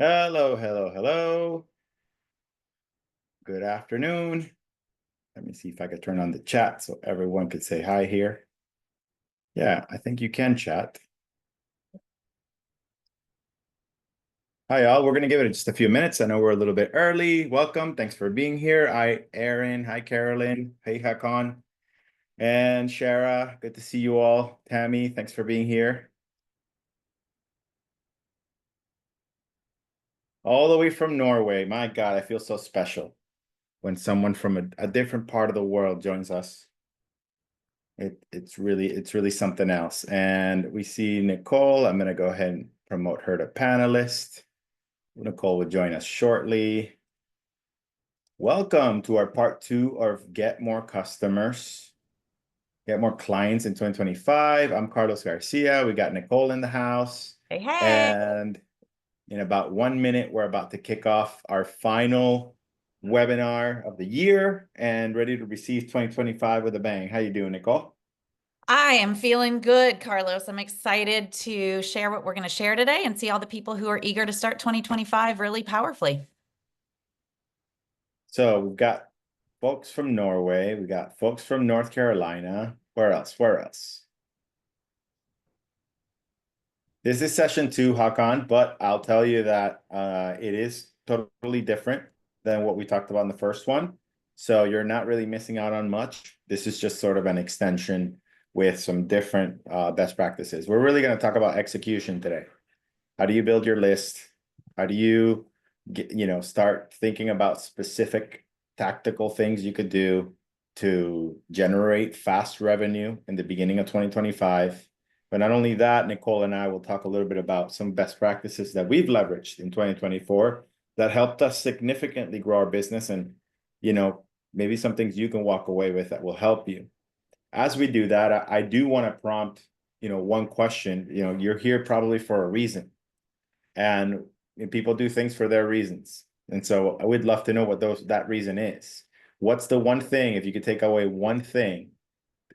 Hello, hello, hello. Good afternoon. Let me see if I could turn on the chat so everyone could say hi here. Yeah, I think you can chat. Hi, all. We're going to give it just a few minutes. I know we're a little bit early. Welcome. Thanks for being here. Hi, Aaron. Hi, Carolyn. Hey, Hakan. And Shara. Good to see you all. Tammy, thanks for being here. All the way from Norway. My God, I feel so special when someone from a different part of the world joins us. It's really something else. And we see Nicole. I'm going to go ahead and promote her to panelist. Nicole will join us shortly. Welcome to our part 2 of Get More Customers, Get More Clients in 2025. I'm Carlos Garcia. We got Nicole in the house. Hey, hey. And in about 1 minute, we're about to kick off our final webinar of the year and ready to receive 2025 with a bang. How you doing, Nicole? I am feeling good, Carlos. I'm excited to share what we're going to share today and see all the people who are eager to start 2025 really powerfully. So we've got folks from Norway. We got folks from North Carolina. Where else? Where else? This is session 2, Hakan, but I'll tell you that it is totally different than what we talked about in the first one. So you're not really missing out on much. This is just sort of an extension with some different best practices. We're really going to talk about execution today. How do you build your list? How do you start thinking about specific tactical things you could do to generate fast revenue in the beginning of 2025? But not only that, Nicole and I will talk a little bit about some best practices that we've leveraged in 2024 that helped us significantly grow our business, and maybe some things you can walk away with that will help you. As we do that, I do want to prompt one question. You're here probably for a reason, and people do things for their reasons. And so I would love to know what that reason is. What's the one thing, if you could take away one thing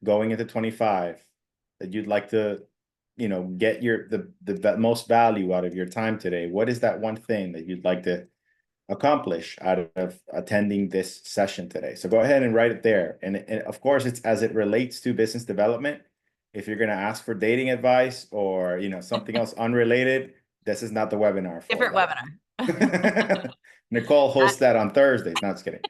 going into 25 that you'd like to, get the most value out of your time today? What is that one thing that you'd like to accomplish out of attending this session today? So go ahead and write it there. And of course, it's as it relates to business development. If you're going to ask for dating advice or, something else unrelated, this is not the webinar for Different that. webinar. Nicole hosts that on Thursdays. No, just kidding.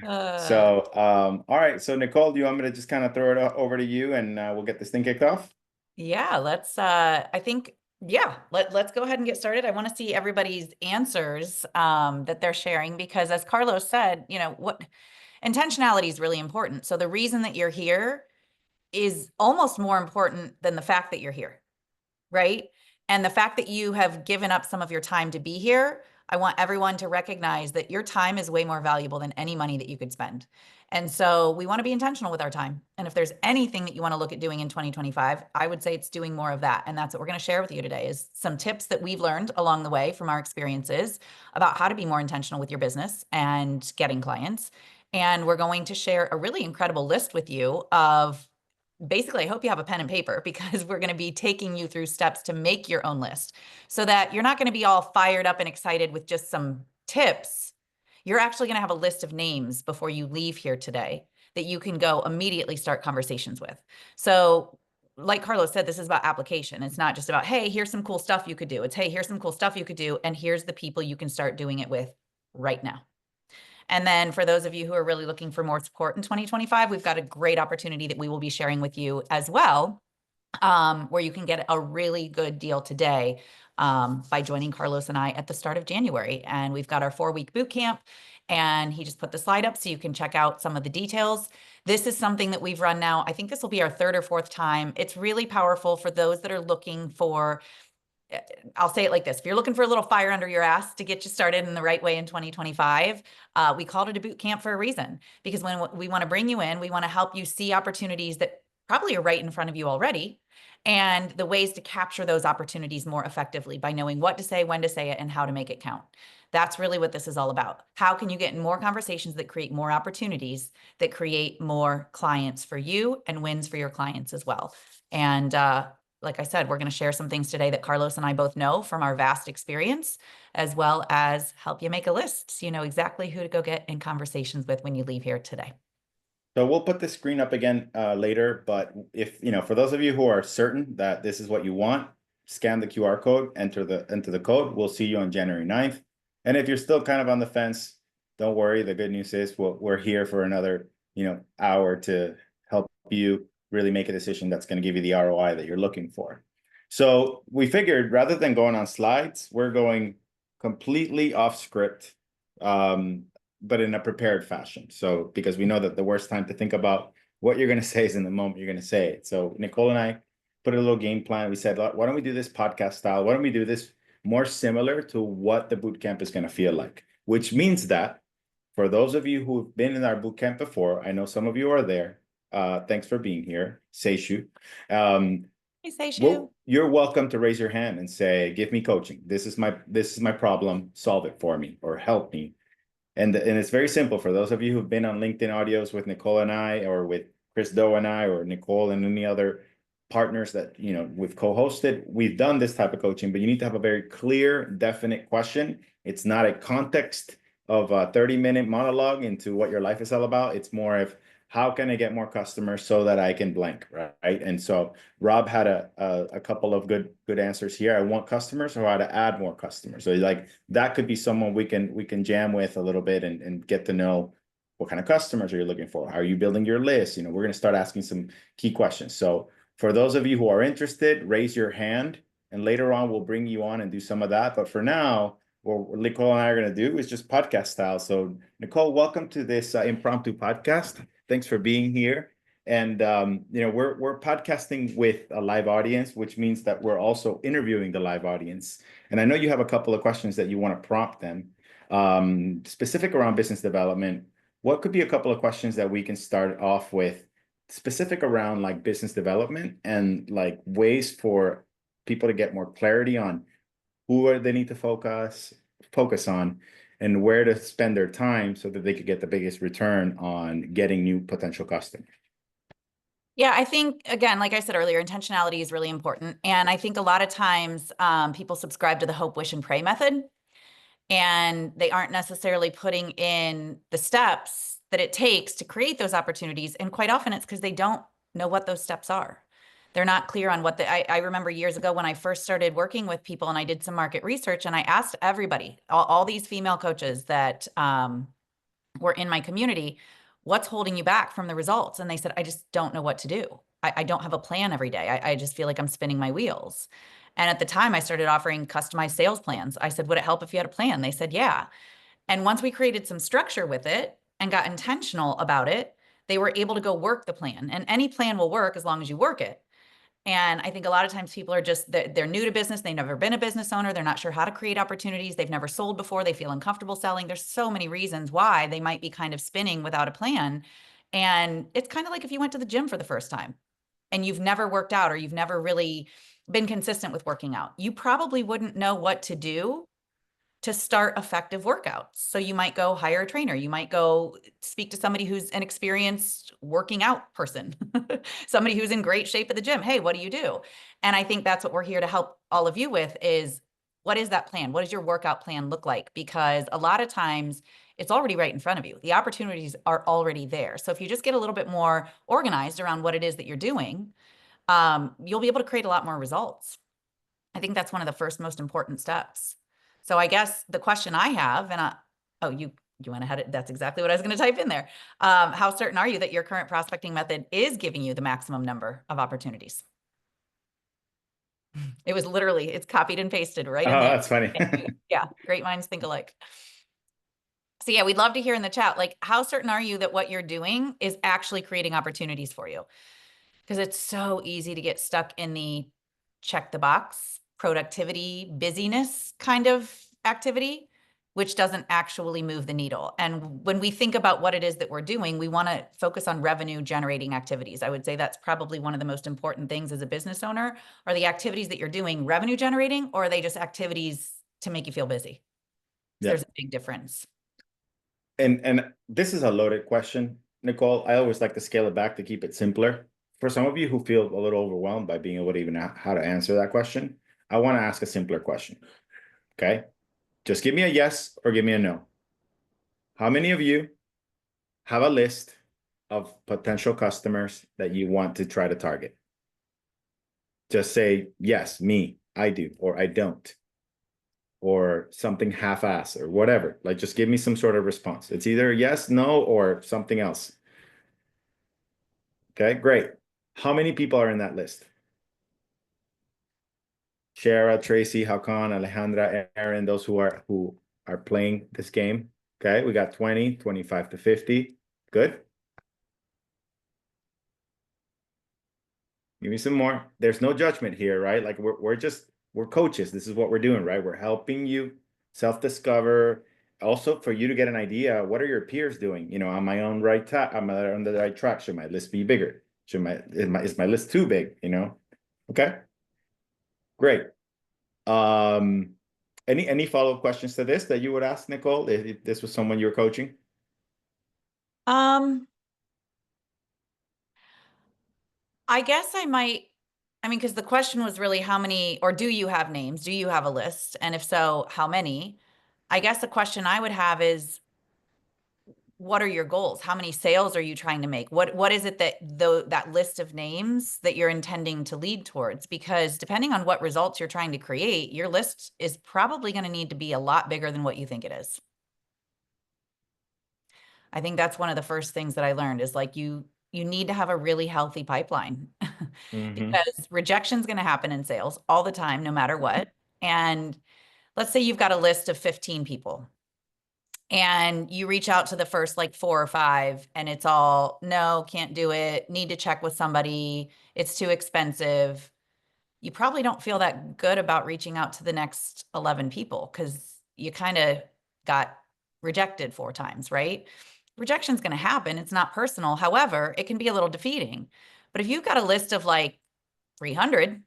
So, all right. So Nicole, do you want me to just kind of throw it over to you and we'll get this thing kicked off? Yeah, let's let's go ahead and get started. I want to see everybody's answers that they're sharing, because as Carlos said, what intentionality is really important. So the reason that you're here is almost more important than the fact that you're here, right? And the fact that you have given up some of your time to be here, I want everyone to recognize that your time is way more valuable than any money that you could spend. And so we want to be intentional with our time. And if there's anything that you want to look at doing in 2025, I would say it's doing more of that. And that's what we're going to share with you today, is some tips that we've learned along the way from our experiences about how to be more intentional with your business and getting clients. And we're going to share a really incredible list with you of, basically, I hope you have a pen and paper, because we're going to be taking you through steps to make your own list so that you're not going to be all fired up and excited with just some tips. You're actually going to have a list of names before you leave here today that you can go immediately start conversations with. So like Carlos said, this is about application. It's not just about, hey, here's some cool stuff you could do. It's, hey, here's some cool stuff you could do, and here's the people you can start doing it with right now. And then for those of you who are really looking for more support in 2025, we've got a great opportunity that we will be sharing with you as well, where you can get a really good deal today by joining Carlos and I at the start of January. And we've got our 4-week boot camp, and he just put the slide up so you can check out some of the details. This is something that we've run now. I think this will be our 3rd or 4th time. It's really powerful for those that are looking for, I'll say it like this: if you're looking for a little fire under your ass to get you started in the right way in 2025, we called it a boot camp for a reason, because when we want to bring you in, we want to help you see opportunities that probably are right in front of you already, and the ways to capture those opportunities more effectively by knowing what to say, when to say it, and how to make it count. That's really what this is all about. How can you get in more conversations that create more opportunities, that create more clients for you and wins for your clients as well? And like I said, we're going to share some things today that Carlos and I both know from our vast experience, as well as help you make a list so you know exactly who to go get in conversations with when you leave here today. So we'll put the screen up again later, but if, for those of you who are certain that this is what you want, scan the QR code, enter the code. We'll see you on January 9th. And if you're still kind of on the fence, don't worry. The good news is we're here for another, hour to help you really make a decision that's going to give you the ROI that you're looking for. So we figured rather than going on slides, we're going completely off script. But in a prepared fashion. So because we know that the worst time to think about what you're going to say is in the moment you're going to say it. So Nicole and I put a little game plan. We said, why don't we do this podcast style? Why don't we do this more similar to what the boot camp is going to feel like? Which means that for those of you who've been in our boot camp before, I know some of you are there. Thanks for being here, Seishu. Hey, Seishu. Well, you're welcome to raise your hand and say, give me coaching. This is my problem. Solve it for me or help me. And it's very simple for those of you who've been on LinkedIn audios with Nicole and I, or with Chris Doe and I, or Nicole and any other partners that, we've co-hosted. We've done this type of coaching, but you need to have a very clear, definite question. It's not a context of a 30-minute monologue into what your life is all about. It's more of, how can I get more customers so that I can blank, right? And so Rob had a couple of good answers here. I want customers, or how to add more customers. So like that could be someone we can jam with a little bit and get to know what kind of customers are you looking for? How are you building your list? We're going to start asking some key questions. So for those of you who are interested, raise your hand, and later on we'll bring you on and do some of that. But for now, what Nicole and I are going to do is just podcast style. So Nicole, welcome to this impromptu podcast. Thanks for being here. And we're podcasting with a live audience, which means that we're also interviewing the live audience. And I know you have a couple of questions that you want to prompt them, specific around business development. What could be a couple of questions that we can start off with, specific around like business development and like ways for people to get more clarity on who they need to focus on, and where to spend their time so that they could get the biggest return on getting new potential customers? Yeah, I think, again, like I said earlier, intentionality is really important. And I think a lot of times people subscribe to the hope, wish, and pray method, and they aren't necessarily putting in the steps that it takes to create those opportunities. And quite often it's because they don't know what those steps are. They're not clear on what I remember years ago when I first started working with people and I did some market research, and I asked everybody, all these female coaches that were in my community, what's holding you back from the results? And they said, I just don't know what to do. I don't have a plan every day. I just feel like I'm spinning my wheels. And at the time I started offering customized sales plans. I said, would it help if you had a plan? They said, yeah. And once we created some structure with it and got intentional about it, they were able to go work the plan. And any plan will work as long as you work it. And I think a lot of times people are just, they're new to business. They've never been a business owner. They're not sure how to create opportunities. They've never sold before. They feel uncomfortable selling. There's so many reasons why they might be kind of spinning without a plan. And it's kind of like if you went to the gym for the first time and you've never worked out, or you've never really been consistent with working out, you probably wouldn't know what to do to start effective workouts. So you might go hire a trainer. You might go speak to somebody who's an experienced working out person, somebody who's in great shape at the gym. Hey, what do you do? And I think that's what we're here to help all of you with is, what is that plan? What does your workout plan look like? Because a lot of times it's already right in front of you. The opportunities are already there. So if you just get a little bit more organized around what it is that you're doing, you'll be able to create a lot more results. I think that's one of the first most important steps. So I guess the question I have, and you went ahead, that's exactly what I was going to type in there. How certain are you that your current prospecting method is giving you the maximum number of opportunities? It was literally, it's copied and pasted right in Oh, there. that's funny. Yeah, great minds think alike. So yeah, we'd love to hear in the chat, like, how certain are you that what you're doing is actually creating opportunities for you? Because it's so easy to get stuck in the check the box, productivity, busyness kind of activity, which doesn't actually move the needle. And when we think about what it is that we're doing, we want to focus on revenue generating activities. I would say that's probably one of the most important things as a business owner. Are the activities that you're doing revenue generating, or are they just activities to make you feel busy? Yeah. There's a big difference. And this is a loaded question, Nicole. I always like to scale it back to keep it simpler. for some of you who feel a little overwhelmed by being able to even how to answer that question, I want to ask a simpler question. Okay. Just give me a yes or give me a no. How many of you have a list of potential customers that you want to try to target? Just say, yes, me, I do, or I don't, or something half-ass or whatever. Like, just give me some sort of response. It's either yes, no, or something else. Okay, great. How many people are in that list? Shara, Tracy, Hakan, Alejandra, Aaron, those who are playing this game. Okay, we got 20, 25 to 50. Good. Give me some more. There's no judgment here, right? Like we're coaches. This is what we're doing, right? We're helping you self-discover. Also, for you to get an idea, what are your peers doing? You know, am I on right track? Am I on the right track? Should my list be bigger? Is my list too big? You know? Okay, great. Um, any follow-up questions to this that you would ask, Nicole, if this was someone you're coaching? I guess I might, I mean, because the question was really how many, or do you have names? Do you have a list? And if so, how many? I guess the question I would have is, what are your goals? How many sales are you trying to make? What is it that that list of names that you're intending to lead towards? Because depending on what results you're trying to create, your list is probably going to need to be a lot bigger than what you think it is. I think that's one of the first things that I learned is like you need to have a really healthy pipeline Mm-hmm. because rejection is going to happen in sales all the time, no matter what. And let's say you've got a list of 15 people and you reach out to the first like 4 or 5 and it's all, no, can't do it, need to check with somebody, it's too expensive. You probably don't feel that good about reaching out to the next 11 people because you kind of got rejected 4 times, right? Rejection's going to happen. It's not personal. However, it can be a little defeating. But if you've got a list of like 300,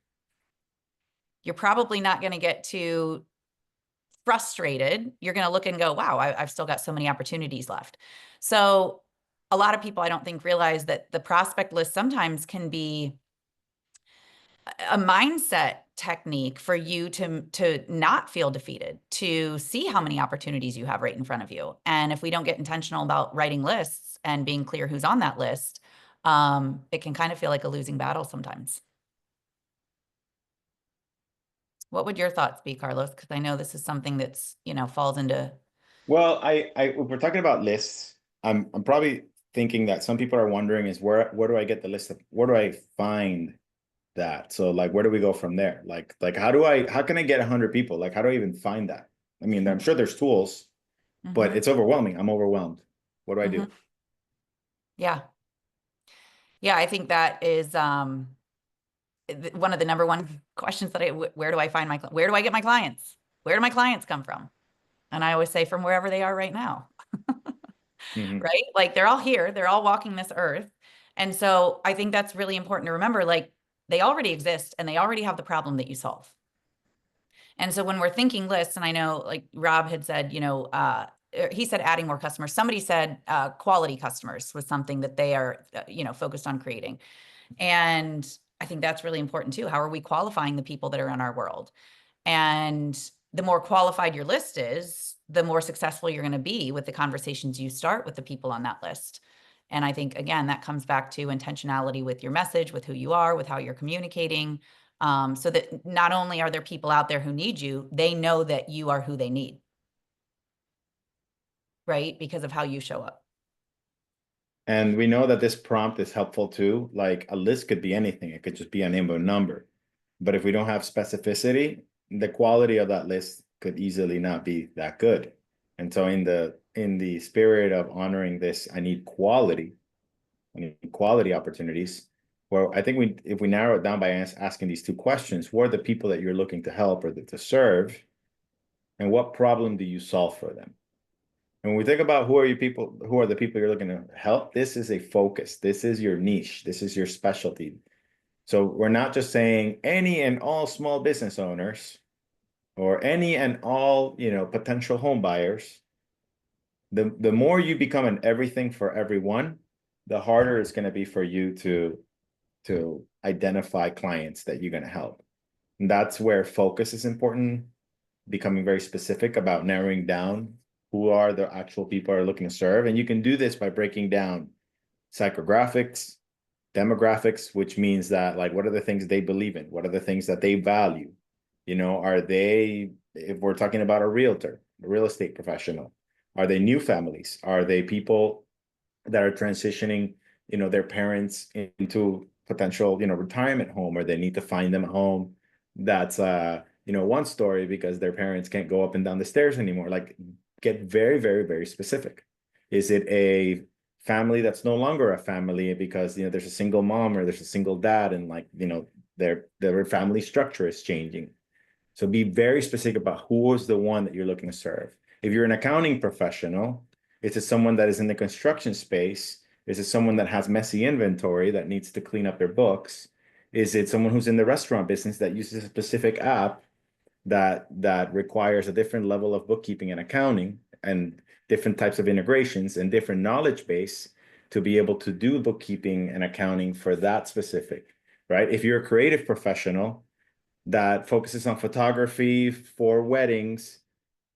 you're probably not going to get too frustrated. You're going to look and go, wow, I've still got so many opportunities left. So a lot of people I don't think realize that the prospect list sometimes can be a mindset technique for you to not feel defeated, to see how many opportunities you have right in front of you. And if we don't get intentional about writing lists and being clear who's on that list, it can kind of feel like a losing battle sometimes. What would your thoughts be, Carlos? Because I know this is something that's, falls into. Well, if we're talking about lists, I'm probably thinking that some people are wondering is where do I get the list of where do I find that? So like where do we go from there? Like how can I get 100 people? Like how do I even find that? I mean, I'm sure there's tools, but Mhm, it's overwhelming. I'm overwhelmed. What do I do? mhm. Yeah. Yeah, I think that is one of the number one questions that where do I find where do I get my clients? Where do my clients come from? And I always say from wherever they are right now, Mhm. right? Like they're all here, they're all walking this earth. And so I think that's really important to remember, like they already exist and they already have the problem that you solve. And so when we're thinking lists, and I know like Rob had said, he said adding more customers. Somebody said quality customers was something that they are, focused on creating. And I think that's really important too. How are we qualifying the people that are in our world? And the more qualified your list is, the more successful you're going to be with the conversations you start with the people on that list. And I think, again, that comes back to intentionality with your message, with who you are, with how you're communicating, so that not only are there people out there who need you, they know that you are who they need, right? Because of how you show up. And we know that this prompt is helpful too. Like a list could be anything. It could just be a name of a number. But if we don't have specificity, the quality of that list could easily not be that good. And so in the spirit of honoring this, I need quality opportunities. Well, I think if we narrow it down by asking these 2 questions, who are the people that you're looking to help or to serve, and what problem do you solve for them? And when we think about who are the people you're looking to help, this is a focus. This is your niche. This is your specialty. So we're not just saying any and all small business owners or any and all, potential home buyers. The more you become an everything for everyone, the harder it's going to be for you to to identify clients that you're going to help. And that's where focus is important, becoming very specific about narrowing down who are the actual people are looking to serve. And you can do this by breaking down psychographics, demographics, which means that, like, what are the things they believe in? What are the things that they value? You know, are they, if we're talking about a realtor, a real estate professional, are they new families? Are they people that are transitioning, you know, their parents into potential, you know, retirement home, or they need to find them a home that's you know, one story because their parents can't go up and down the stairs anymore. Like, get very, very, very specific. Is it a family that's no longer a family because, you know, there's a single mom or there's a single dad, and, like, you know, their family structure is changing? So be very specific about who is the one that you're looking to serve. If you're an accounting professional, is it someone that is in the construction space? Is it someone that has messy inventory that needs to clean up their books? Is it someone who's in the restaurant business that uses a specific app that requires a different level of bookkeeping and accounting and different types of integrations and different knowledge base to be able to do bookkeeping and accounting for that specific, right? If you're a creative professional that focuses on photography for weddings,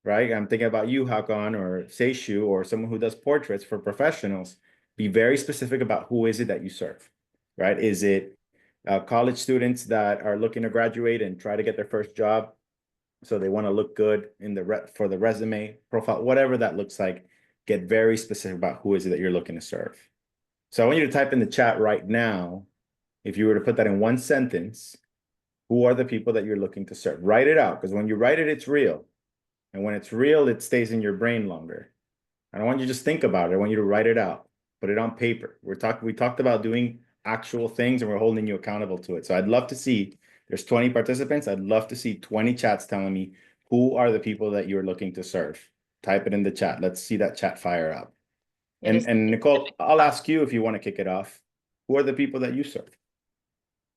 right? I'm thinking about you, Hakan, or Seishu, or someone who does portraits for professionals. Be very specific about who is it that you serve, right? Is it college students that are looking to graduate and try to get their first job, so they want to look good in the for the resume profile, whatever that looks like? Get very specific about who is it that you're looking to serve. So I want you to type in the chat right now, if you were to put that in one sentence, who are the people that you're looking to serve? Write it out, because when you write it, it's real. And when it's real, it stays in your brain longer. I don't want you to just think about it. I want you to write it out, put it on paper. We talked about doing actual things, and we're holding you accountable to it. So I'd love to see, there's 20 participants. I'd love to see 20 chats telling me who are the people that you're looking to serve. Type it in the chat. Let's see that chat fire up. It is. And Nicole, I'll ask you if you want to kick it off. Who are the people that you serve?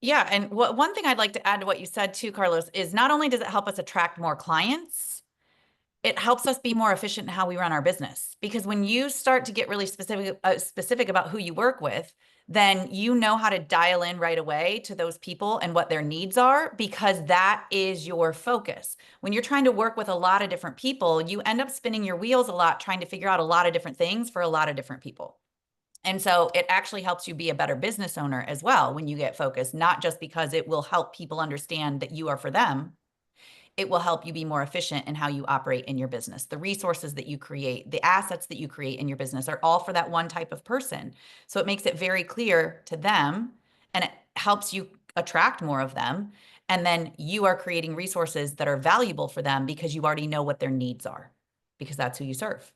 Yeah. And one thing I'd like to add to what you said too, Carlos, is not only does it help us attract more clients, it helps us be more efficient in how we run our business. Because when you start to get really specific about who you work with, then you know how to dial in right away to those people and what their needs are, because that is your focus. When you're trying to work with a lot of different people, you end up spinning your wheels a lot, trying to figure out a lot of different things for a lot of different people. And so it actually helps you be a better business owner as well when you get focused, not just because it will help people understand that you are for them. It will help you be more efficient in how you operate in your business. The resources that you create, the assets that you create in your business are all for that one type of person. So it makes it very clear to them, and it helps you attract more of them. And then you are creating resources that are valuable for them because you already know what their needs are, because that's who you serve.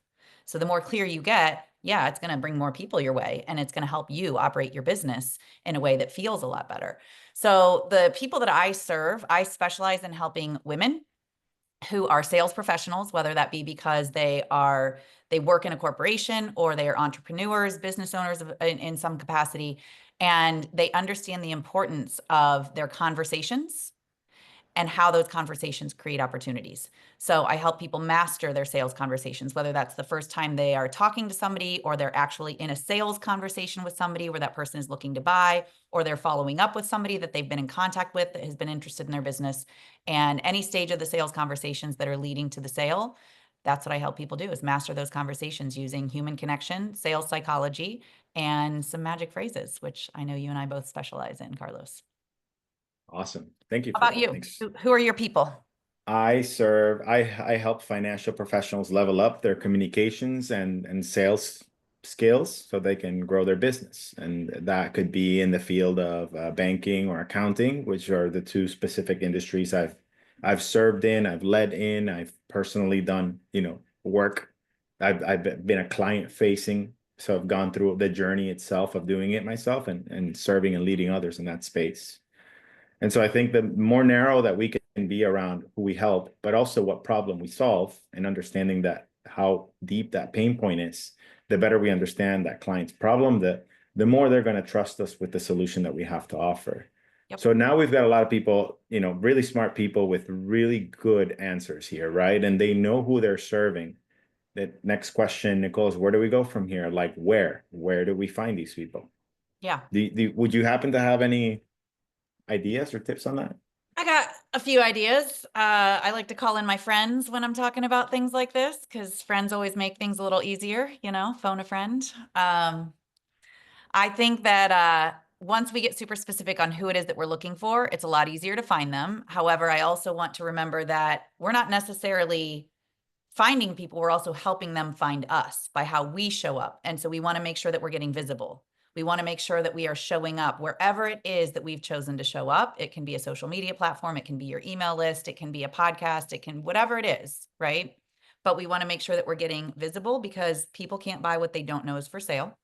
So the more clear you get, yeah, it's going to bring more people your way, and it's going to help you operate your business in a way that feels a lot better. So the people that I serve, I specialize in helping women who are sales professionals, whether that be because they work in a corporation, or they are entrepreneurs, business owners in some capacity, and they understand the importance of their conversations and how those conversations create opportunities. So I help people master their sales conversations, whether that's the first time they are talking to somebody, or they're actually in a sales conversation with somebody where that person is looking to buy, or they're following up with somebody that they've been in contact with that has been interested in their business. And any stage of the sales conversations that are leading to the sale, that's what I help people do, is master those conversations using human connection, sales psychology, and some magic phrases, which I know you and I both specialize in, Carlos. Awesome. Thank you How for about that. you? Thanks. Who are your people? I help financial professionals level up their communications and sales skills so they can grow their business. And that could be in the field of banking or accounting, which are the two specific industries I've served in, I've led in, I've personally done, you know, work. I've been a client facing, so I've gone through the journey itself of doing it myself and serving and leading others in that space. And so I think the more narrow that we can be around who we help, but also what problem we solve, and understanding that how deep that pain point is, the better we understand that client's problem, the more they're going to trust us with the solution that we have to offer. Yep. So now we've got a lot of people, you know, really smart people with really good answers here, right? And they know who they're serving. The next question, Nicole, is where do we go from here? Like where do we find these people? Yeah. Would you happen to have any ideas or tips on that? I got a few ideas. I like to call in my friends when I'm talking about things like this because friends always make things a little easier, phone a friend. I think that once we get super specific on who it is that we're looking for, it's a lot easier to find them. However, I also want to remember that we're not necessarily finding people, we're also helping them find us by how we show up. And so we want to make sure that we're getting visible. We want to make sure that we are showing up wherever it is that we've chosen to show up. It can be a social media platform, it can be your email list, it can be a podcast, it can whatever it is, right? But we want to make sure that we're getting visible because people can't buy what they don't know is for sale.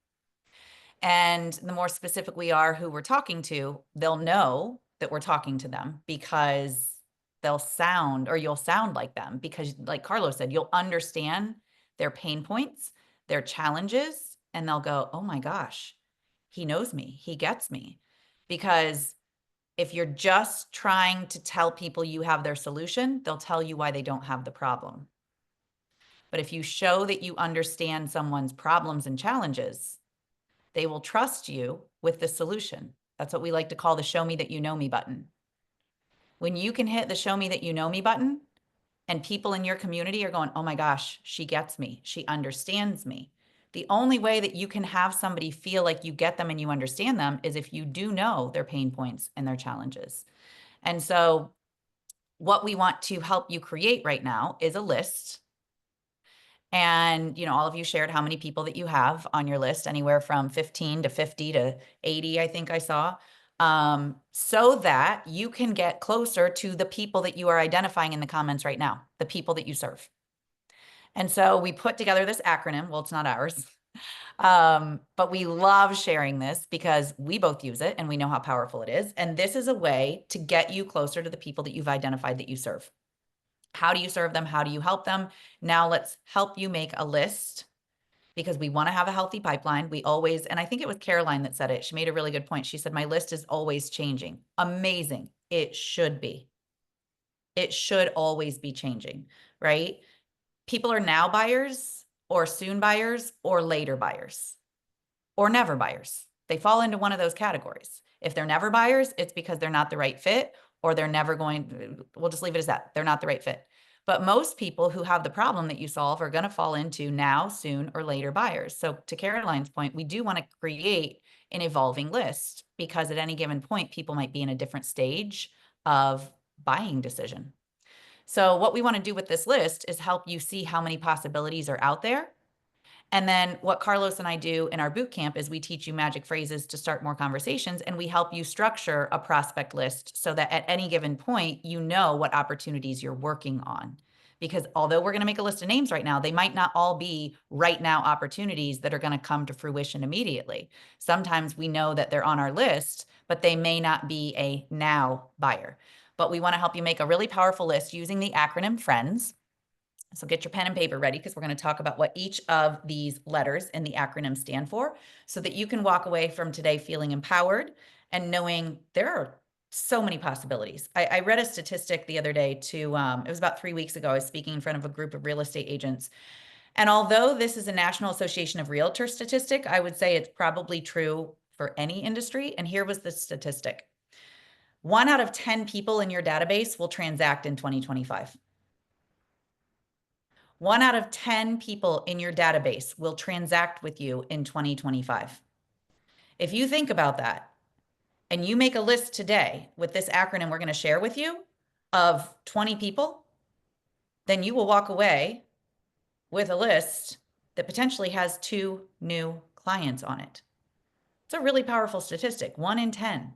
And the more specific we are who we're talking to, they'll know that we're talking to them because you'll sound like them because, like Carlos said, you'll understand their pain points, their challenges, and they'll go, oh my gosh, he knows me, he gets me. Because if you're just trying to tell people you have their solution, they'll tell you why they don't have the problem. But if you show that you understand someone's problems and challenges, they will trust you with the solution. That's what we like to call the show me that you know me button. When you can hit the show me that you know me button and people in your community are going, oh my gosh, she gets me, she understands me. The only way that you can have somebody feel like you get them and you understand them is if you do know their pain points and their challenges. And so what we want to help you create right now is a list. And, all of you shared how many people that you have on your list, anywhere from 15 to 50 to 80, I think I saw, so that you can get closer to the people that you are identifying in the comments right now, the people that you serve. And so we put together this acronym. Well, it's not ours, but we love sharing this because we both use it and we know how powerful it is. And this is a way to get you closer to the people that you've identified that you serve. How do you serve them? How do you help them? Now let's help you make a list because we want to have a healthy pipeline. We always, and I think it was Caroline that said it. She made a really good point. She said, my list is always changing. Amazing. It should be. It should always be changing, right? People are now buyers or soon buyers or later buyers or never buyers. They fall into one of those categories. If they're never buyers, it's because they're not the right fit or they're never going, we'll just leave it as that. They're not the right fit. But most people who have the problem that you solve are going to fall into now, soon, or later buyers. So to Caroline's point, we do want to create an evolving list because at any given point, people might be in a different stage of buying decision. So what we want to do with this list is help you see how many possibilities are out there. And then what Carlos and I do in our boot camp is we teach you magic phrases to start more conversations, and we help you structure a prospect list so that at any given point, you know what opportunities you're working on. Because although we're going to make a list of names right now, they might not all be right now opportunities that are going to come to fruition immediately. Sometimes we know that they're on our list, but they may not be a now buyer. But we want to help you make a really powerful list using the acronym FRIENDS. So get your pen and paper ready because we're going to talk about what each of these letters in the acronym stand for so that you can walk away from today feeling empowered and knowing there are so many possibilities. I read a statistic the other day to, it was about 3 weeks ago. I was speaking in front of a group of real estate agents. And although this is a National Association of Realtors statistic, I would say it's probably true for any industry. And here was the statistic. 1 out of 10 people in your database will transact in 2025. 1 out of 10 people in your database will transact with you in 2025. If you think about that and you make a list today with this acronym we're going to share with you of 20 people, then you will walk away with a list that potentially has 2 new clients on it. It's a really powerful statistic, 1 in 10.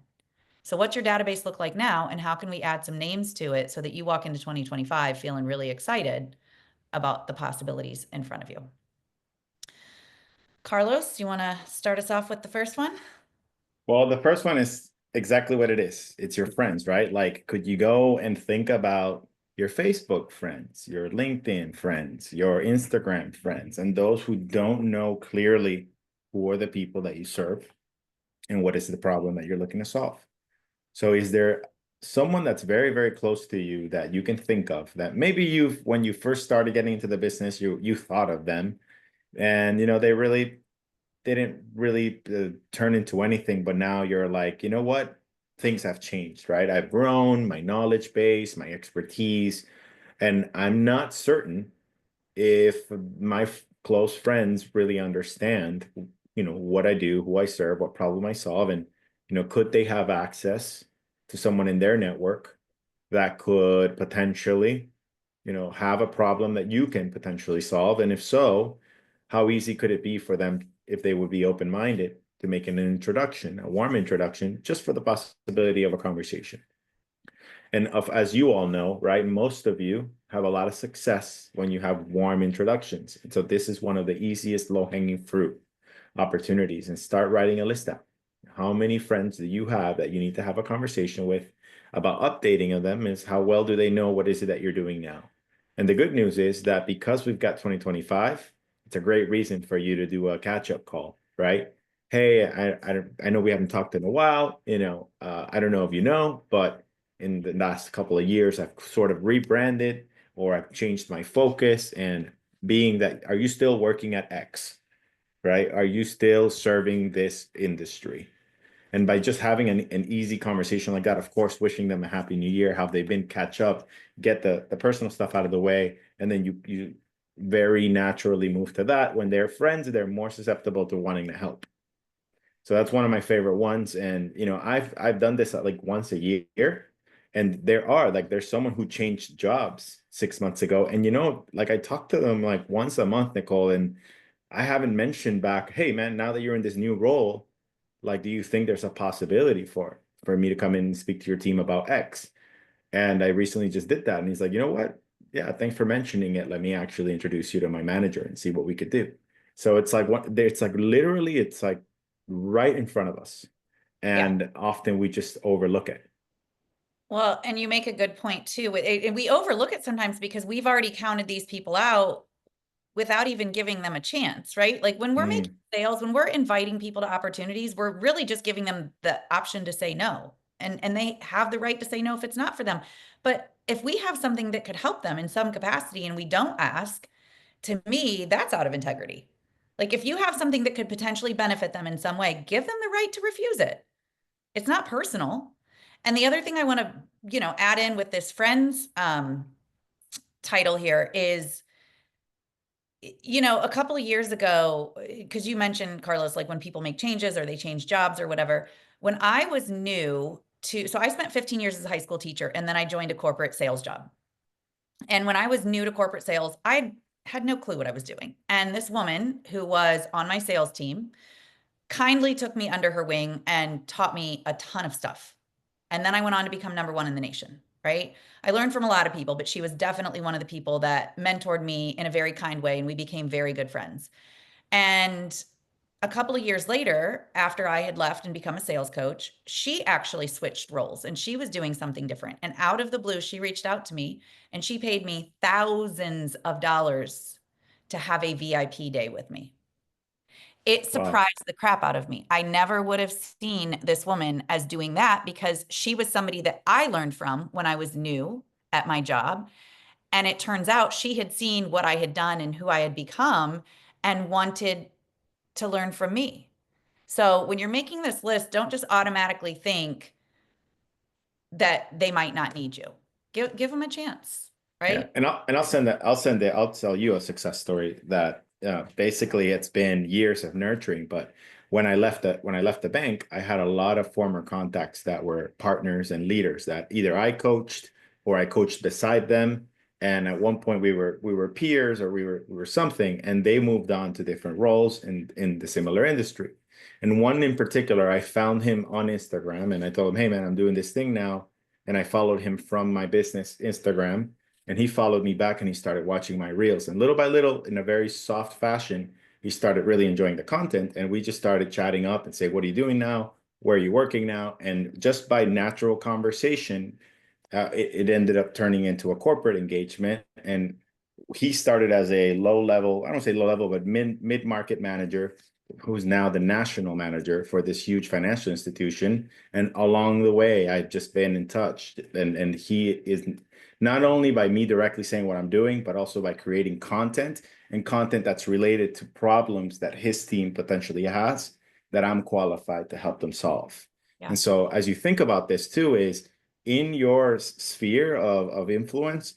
So what's your database look like now, and how can we add some names to it so that you walk into 2025 feeling really excited about the possibilities in front of you? Carlos, you want to start us off with the first one? Well, the first one is exactly what it is. It's your friends, right? Like, could you go and think about your Facebook friends, your LinkedIn friends, your Instagram friends, and those who don't know clearly who are the people that you serve and what is the problem that you're looking to solve? So is there someone that's very, very close to you that you can think of that maybe when you first started getting into the business, you thought of them and they really didn't really turn into anything, but now you're like, you know what? Things have changed, right? I've grown my knowledge base, my expertise, and I'm not certain if my close friends really understand, what I do, who I serve, what problem I solve, and, could they have access to someone in their network that could potentially, have a problem that you can potentially solve? And if so, how easy could it be for them if they would be open-minded to make an introduction, a warm introduction, just for the possibility of a conversation? And as you all know, right, most of you have a lot of success when you have warm introductions. And so this is one of the easiest low-hanging fruit opportunities, and start writing a list out. How many friends do you have that you need to have a conversation with about updating of them? Is how well do they know what is it that you're doing now? And the good news is that because we've got 2025, it's a great reason for you to do a catch-up call, right? Hey, I know we haven't talked in a while, I don't know if you know, but in the last couple of years, I've sort of rebranded, or I've changed my focus. And being that, are you still working at X? Right? Are you still serving this industry? And by just having an easy conversation like that, of course, wishing them a happy new year, how they've been, catch up, get the personal stuff out of the way, and then you very naturally move to that. When they're friends, they're more susceptible to wanting to help. So that's one of my favorite ones. And I've done this like once a year. And there's someone who changed jobs 6 months ago. And like I talk to them like once a month, Nicole, and I haven't mentioned back, hey man, now that you're in this new role, like, do you think there's a possibility for me to come in and speak to your team about X? And I recently just did that. And he's like, you know what? Yeah, thanks for mentioning it. Let me actually introduce you to my manager and see what we could do. So it's like right in front of us. Yeah. And often we just overlook it. Well, and you make a good point too. And we overlook it sometimes because we've already counted these people out without even giving them a chance, right? Like when we're making Mm, sales, when we're inviting people to opportunities, we're really just giving them the option to say no. And they have the right to say no if it's not for them. But if we have something that could help them in some capacity and we don't ask, to me, that's out of integrity. Like if you have something that could potentially benefit them in some way, give them the right to refuse it. It's not personal. And the other thing I want to, add in with this friends title here is, a couple of years ago, because you mentioned, Carlos, like when people make changes or they change jobs or whatever, when I was so I spent 15 years as a high school teacher and then I joined a corporate sales job. And when I was new to corporate sales, I had no clue what I was doing. And this woman who was on my sales team kindly took me under her wing and taught me a ton of stuff. And then I went on to become number one in the nation, right? I learned from a lot of people, but she was definitely one of the people that mentored me in a very kind way. And we became very good friends. And a couple of years later, after I had left and become a sales coach, she actually switched roles and she was doing something different. And out of the blue, she reached out to me and she paid me thousands of dollars to have a VIP day with me. It wow. surprised the crap out of me. I never would have seen this woman as doing that because she was somebody that I learned from when I was new at my job. And it turns out she had seen what I had done and who I had become and wanted to learn from me. So when you're making this list, don't just automatically think that they might not need you. Give them a chance, Yeah, right? and I'll tell you a success story that basically it's been years of nurturing. But when I left the bank, I had a lot of former contacts that were partners and leaders that either I coached or I coached beside them. And at one point we were peers, or we were something, and they moved on to different roles in the similar industry. And one in particular, I found him on Instagram and I told him, hey man, I'm doing this thing now. And I followed him from my business Instagram, and he followed me back and he started watching my reels. And little by little, in a very soft fashion, he started really enjoying the content. And we just started chatting up and say, what are you doing now? Where are you working now? And just by natural conversation, it ended up turning into a corporate engagement. And he started as a low level, I don't say low level, but mid market manager, who's now the national manager for this huge financial institution. And along the way, I've just been in touch, and he is not only by me directly saying what I'm doing, but also by creating content and content that's related to problems that his team potentially has that I'm qualified to help them solve. Yeah. And so as you think about this too, is in your sphere of influence,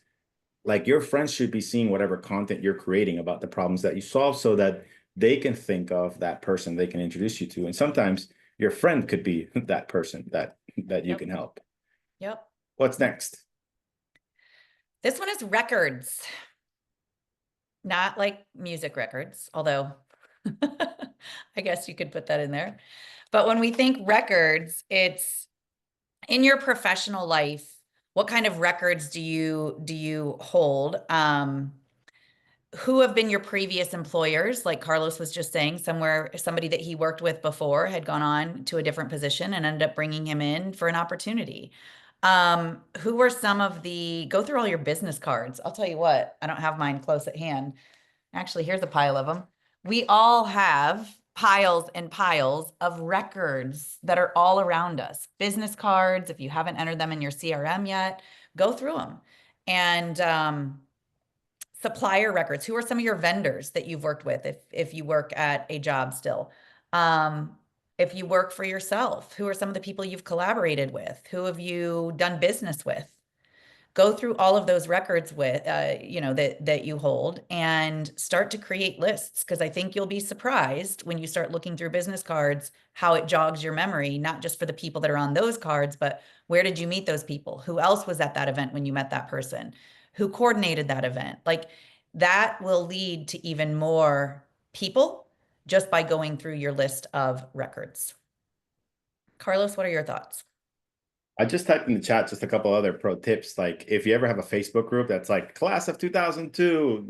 like your friends should be seeing whatever content you're creating about the problems that you solve so that they can think of that person they can introduce you to. And sometimes your friend could be that person that you Yep. can help. Yep. What's next? This one is records, not like music records, although I guess you could put that in there. But when we think records, it's in your professional life, what kind of records do you hold? Who have been your previous employers? Like Carlos was just saying, somebody that he worked with before had gone on to a different position and ended up bringing him in for an opportunity. Who were some of go through all your business cards. I'll tell you what, I don't have mine close at hand. Actually, here's a pile of them. We all have piles and piles of records that are all around us. Business cards, if you haven't entered them in your CRM yet, go through them. And supplier records. Who are some of your vendors that you've worked with if you work at a job still? Um, if you work for yourself, who are some of the people you've collaborated with? Who have you done business with? Go through all of those records with that you hold and start to create lists, because I think you'll be surprised when you start looking through business cards how it jogs your memory, not just for the people that are on those cards, but where did you meet those people? Who else was at that event when you met that person? Who coordinated that event? Like, that will lead to even more people just by going through your list of records. Carlos, what are your thoughts? I just typed in the chat just a couple other pro tips. Like if you ever have a Facebook group that's like class of 2002,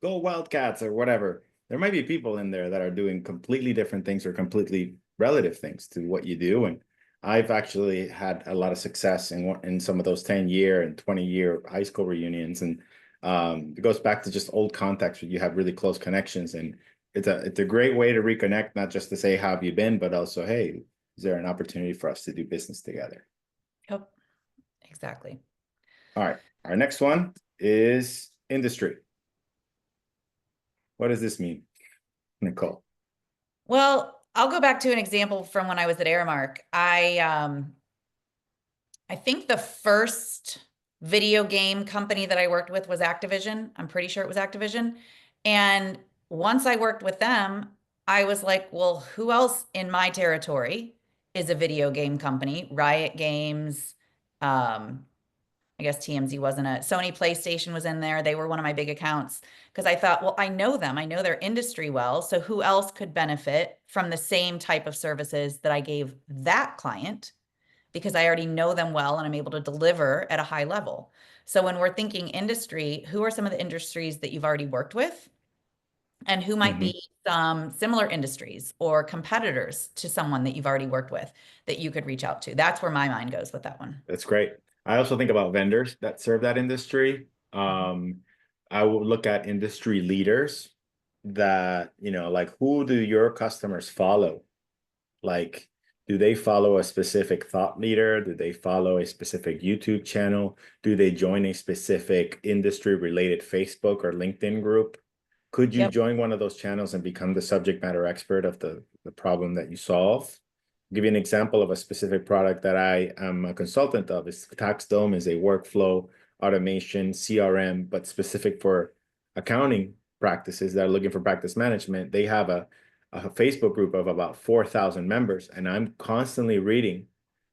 go Wildcats or whatever, there might be people in there that are doing completely different things or completely relative things to what you do. And I've actually had a lot of success in some of those 10-year and 20-year high school reunions. And it goes back to just old contacts where you have really close connections. And it's a great way to reconnect, not just to say, how have you been, but also, hey, is there an opportunity for us to do business together? Yep, exactly. All right. Our next one is industry. What does this mean, Nicole? Well, I'll go back to an example from when I was at Aramark. I think the first video game company that I worked with was Activision. I'm pretty sure it was Activision. And once I worked with them, I was like, well, who else in my territory is a video game company? Riot Games, I guess TMZ wasn't Sony PlayStation was in there. They were one of my big accounts because I thought, well, I know them. I know their industry well. So who else could benefit from the same type of services that I gave that client? Because I already know them well and I'm able to deliver at a high level. So when we're thinking industry, who are some of the industries that you've already worked with? And who might Mhm. be some similar industries or competitors to someone that you've already worked with that you could reach out to? That's where my mind goes with that one. That's great. I also think about vendors that serve that industry. Mhm. I will look at industry leaders that, like who do your customers follow? Like, do they follow a specific thought leader? Do they follow a specific YouTube channel? Do they join a specific industry related Facebook or LinkedIn group? Could you Yep. join one of those channels and become the subject matter expert of the problem that you solve? I'll give you an example of a specific product that I am a consultant of. Is TaxDome is a workflow automation CRM, but specific for accounting practices that are looking for practice management. They have a Facebook group of about 4,000 members, and I'm constantly reading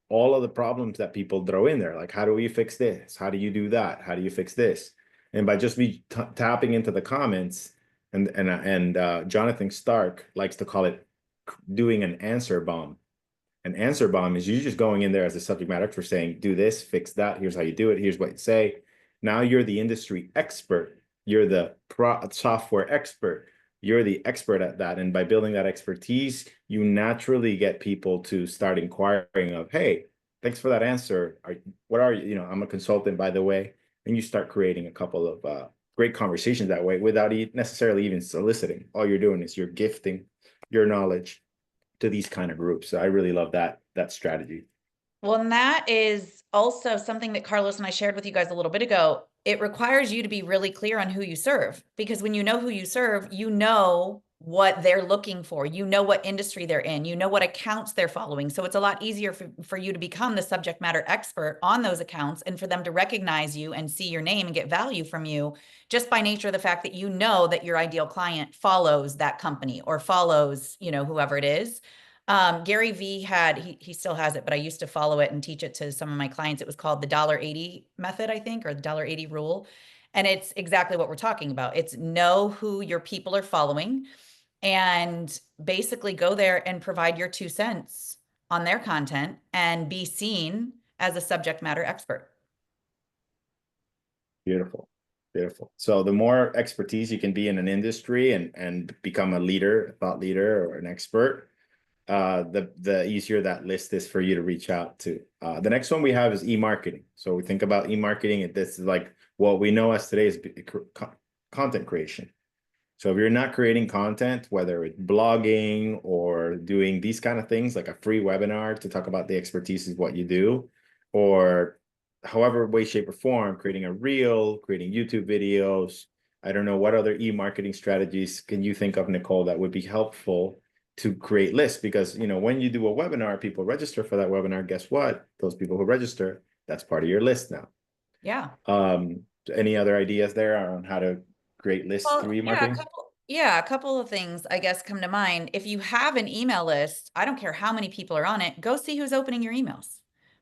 all of the problems that people throw in there. Like, how do we fix this? How do you do that? How do you fix this? And by just me tapping into the comments, and Jonathan Stark likes to call it doing an answer bomb. An answer bomb is you just going in there as a subject matter expert saying, do this, fix that. Here's how you do it. Here's what you say. Now you're the industry expert. You're the software expert. You're the expert at that. And by building that expertise, you naturally get people to start inquiring of, hey, thanks for that answer. What are you? I'm a consultant, by the way. And you start creating a couple of great conversations that way without necessarily even soliciting. All you're doing is you're gifting your knowledge to these kind of groups. So I really love that strategy. Well, and that is also something that Carlos and I shared with you guys a little bit ago. It requires you to be really clear on who you serve, because when you know who you serve, you know what they're looking for. You know what industry they're in. You know what accounts they're following. So it's a lot easier for you to become the subject matter expert on those accounts and for them to recognize you and see your name and get value from you just by nature of the fact that you know that your ideal client follows that company or follows, whoever it is. Gary V had, he still has it, but I used to follow it and teach it to some of my clients. It was called the $1.80 method, I think, or the $1.80 rule. And it's exactly what we're talking about. It's know who your people are following and basically go there and provide your 2 cents on their content and be seen as a subject matter expert. Beautiful. Beautiful. So the more expertise you can be in an industry and become a leader, a thought leader, or an expert, the easier that list is for you to reach out to. The next one we have is e-marketing. So we think about e-marketing, and this is like what we know as today is content creation. So if you're not creating content, whether it's blogging or doing these kind of things, like a free webinar to talk about the expertise is what you do, or however way, shape, or form, creating a reel, creating YouTube videos. I don't know what other e-marketing strategies can you think of, Nicole, that would be helpful to create lists? Because, when you do a webinar, people register for that webinar. Guess what? Those people who register, that's part of your list now. Yeah. Any other ideas there on how to create lists through Well, e-marketing? a couple of things I guess come to mind. If you have an email list, I don't care how many people are on it, go see who's opening your emails.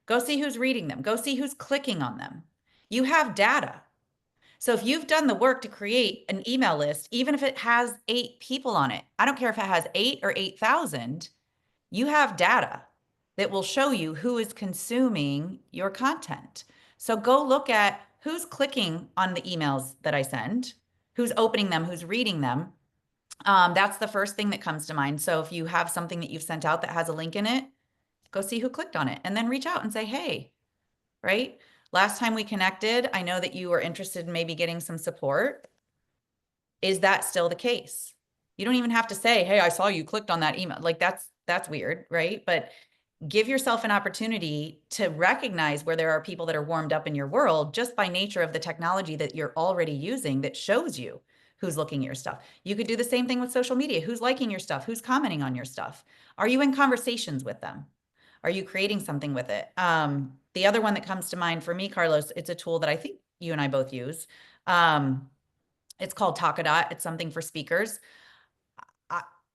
Go see who's reading them. Go see who's clicking on them. You have data. So if you've done the work to create an email list, even if it has 8 people on it, I don't care if it has 8 or 8,000, you have data that will show you who is consuming your content. So go look at who's clicking on the emails that I send, who's opening them, who's reading them. That's the first thing that comes to mind. So if you have something that you've sent out that has a link in it, go see who clicked on it and then reach out and say, hey, right? Last time we connected, I know that you were interested in maybe getting some support. Is that still the case? You don't even have to say, hey, I saw you clicked on that email. Like that's weird, right? But give yourself an opportunity to recognize where there are people that are warmed up in your world just by nature of the technology that you're already using that shows you who's looking at your stuff. You could do the same thing with social media. Who's liking your stuff? Who's commenting on your stuff? Are you in conversations with them? Are you creating something with it? The other one that comes to mind for me, Carlos, it's a tool that I think you and I both use. It's called Talkadot. It's something for speakers.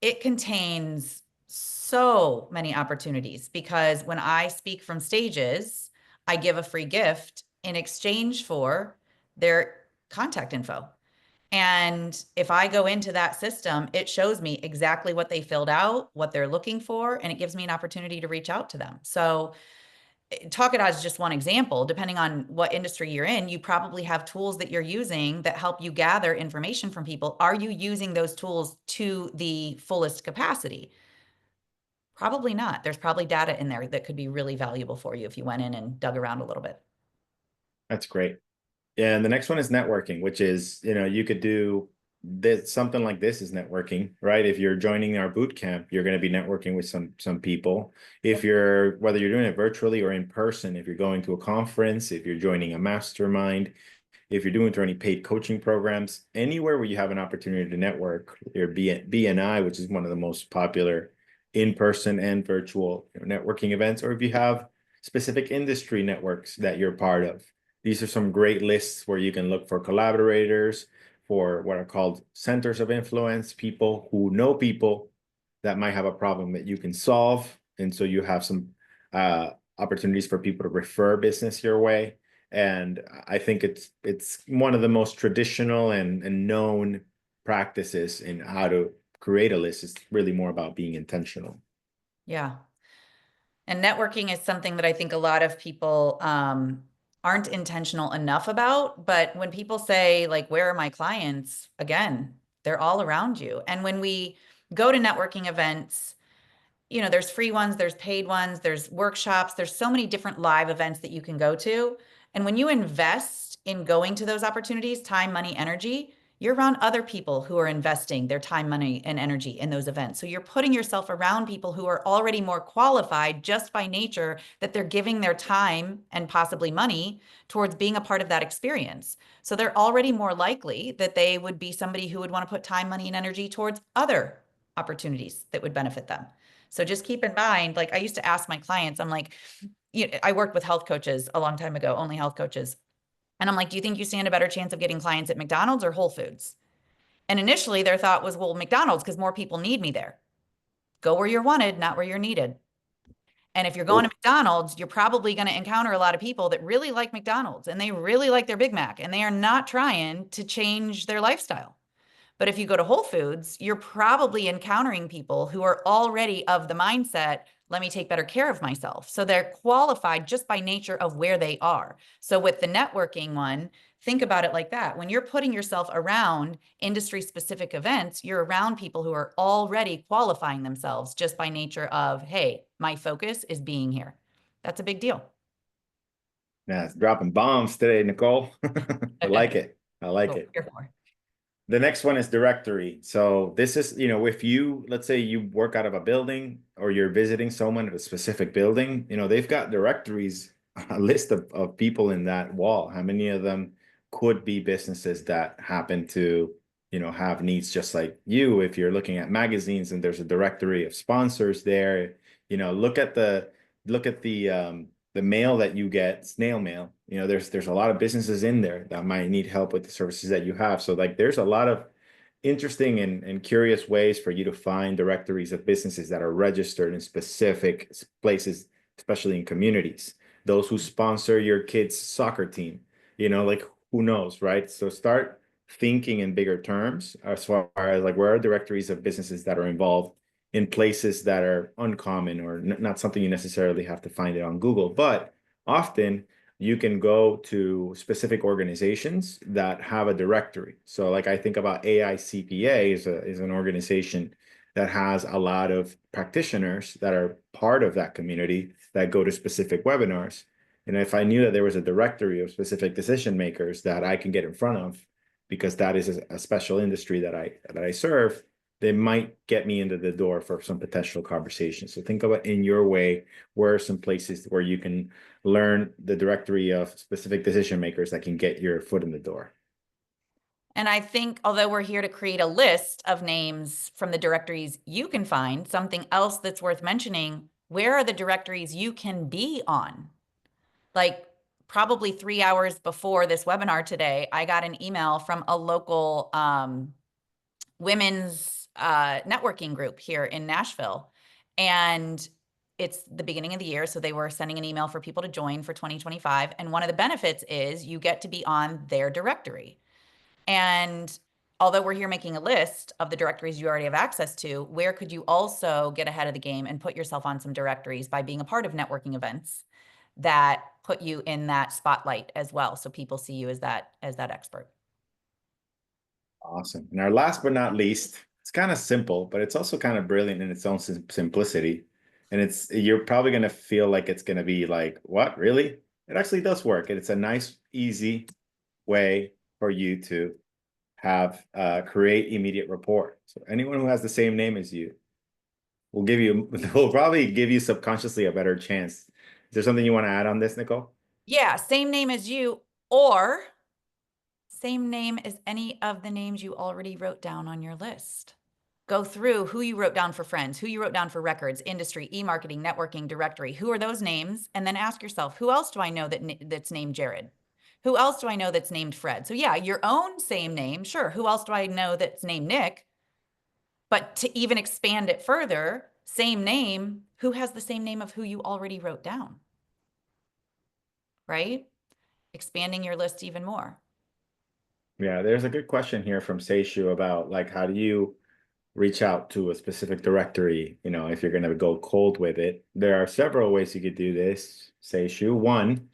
It contains so many opportunities because when I speak from stages, I give a free gift in exchange for their contact info. And if I go into that system, it shows me exactly what they filled out, what they're looking for, and it gives me an opportunity to reach out to them. So Talk It as just one example. Depending on what industry you're in, you probably have tools that you're using that help you gather information from people. Are you using those tools to the fullest capacity? Probably not. There's probably data in there that could be really valuable for you if you went in and dug around a little bit. That's great. Yeah, and the next one is networking, which is, you could do this, something like this is networking, right? If you're joining our boot camp, you're going to be networking with some people. If you're, whether you're doing it virtually or in person, if you're going to a conference, if you're joining a mastermind, if you're doing through any paid coaching programs, anywhere where you have an opportunity to network, your BNI, which is one of the most popular in-person and virtual networking events, or if you have specific industry networks that you're part of. These are some great lists where you can look for collaborators, for what are called centers of influence, people who know people that might have a problem that you can solve. And so you have some opportunities for people to refer business your way. And I think it's one of the most traditional and known practices in how to create a list. It's really more about being intentional. Yeah. And networking is something that I think a lot of people aren't intentional enough about. But when people say, like, where are my clients? Again, they're all around you. And when we go to networking events, there's free ones, there's paid ones, there's workshops, there's so many different live events that you can go to. And when you invest in going to those opportunities, time, money, energy, You're around other people who are investing their time, money, and energy in those events. So you're putting yourself around people who are already more qualified just by nature that they're giving their time and possibly money towards being a part of that experience. So they're already more likely that they would be somebody who would want to put time, money, and energy towards other opportunities that would benefit them. So just keep in mind, like I used to ask my clients, I'm like, I worked with health coaches a long time ago, only health coaches. And I'm like, do you think you stand a better chance of getting clients at McDonald's or Whole Foods? And initially their thought was, well, McDonald's, because more people need me there. Go where you're wanted, not where you're needed. And if you're going to McDonald's, you're probably going to encounter a lot of people that really like McDonald's and they really like their Big Mac and they are not trying to change their lifestyle. But if you go to Whole Foods, you're probably encountering people who are already of the mindset, let me take better care of myself. So they're qualified just by nature of where they are. So with the networking one, think about it like that. When you're putting yourself around industry specific events, you're around people who are already qualifying themselves just by nature of, hey, my focus is being here. That's a big deal. Yeah, it's dropping bombs today, Nicole. I like it. I like it. Here for. The next one is directory. So this is, if you, let's say you work out of a building or you're visiting someone at a specific building, they've got directories, a list of people in that wall. How many of them could be businesses that happen to, have needs just like you? If you're looking at magazines and there's a directory of sponsors there, look at the mail that you get, snail mail. There's a lot of businesses in there that might need help with the services that you have. So like there's a lot of interesting and curious ways for you to find directories of businesses that are registered in specific places, especially in communities. Those who sponsor your kid's soccer team, like who knows, right? So start thinking in bigger terms as far as like where are directories of businesses that are involved in places that are uncommon or not something you necessarily have to find it on Google, but often you can go to specific organizations that have a directory. So like I think about AICPA is an organization that has a lot of practitioners that are part of that community that go to specific webinars. And if I knew that there was a directory of specific decision makers that I can get in front of, because that is a special industry that I serve, they might get me into the door for some potential conversations. So think about in your way, where are some places where you can learn the directory of specific decision makers that can get your foot in the door. And I think although we're here to create a list of names from the directories you can find, something else that's worth mentioning, where are the directories you can be on? Like probably 3 hours before this webinar today, I got an email from a local women's networking group here in Nashville. And it's the beginning of the year, so they were sending an email for people to join for 2025. And one of the benefits is you get to be on their directory. And although we're here making a list of the directories you already have access to, where could you also get ahead of the game and put yourself on some directories by being a part of networking events that put you in that spotlight as well, so people see you as that expert? Awesome. And our last but not least, it's kind of simple, but it's also kind of brilliant in its own simplicity. And you're probably going to feel like it's going to be like, what, really? It actually does work. And it's a nice, easy way for you to have create immediate rapport. So anyone who has the same name as you will probably give you subconsciously a better chance. Is there something you want to add on this, Nicole? Yeah, same name as you, or same name as any of the names you already wrote down on your list. Go through who you wrote down for friends, who you wrote down for records, industry, e-marketing, networking, directory. Who are those names? And then ask yourself, who else do I know that's named Jared? Who else do I know that's named Fred? So yeah, your own same name, sure. Who else do I know that's named Nick? But to even expand it further, same name, who has the same name of who you already wrote down? Right? Expanding your list even more. Yeah, there's a good question here from Seishu about like, how do you reach out to a specific directory, if you're going to go cold with it? There are several ways you could do this, Seishu. One,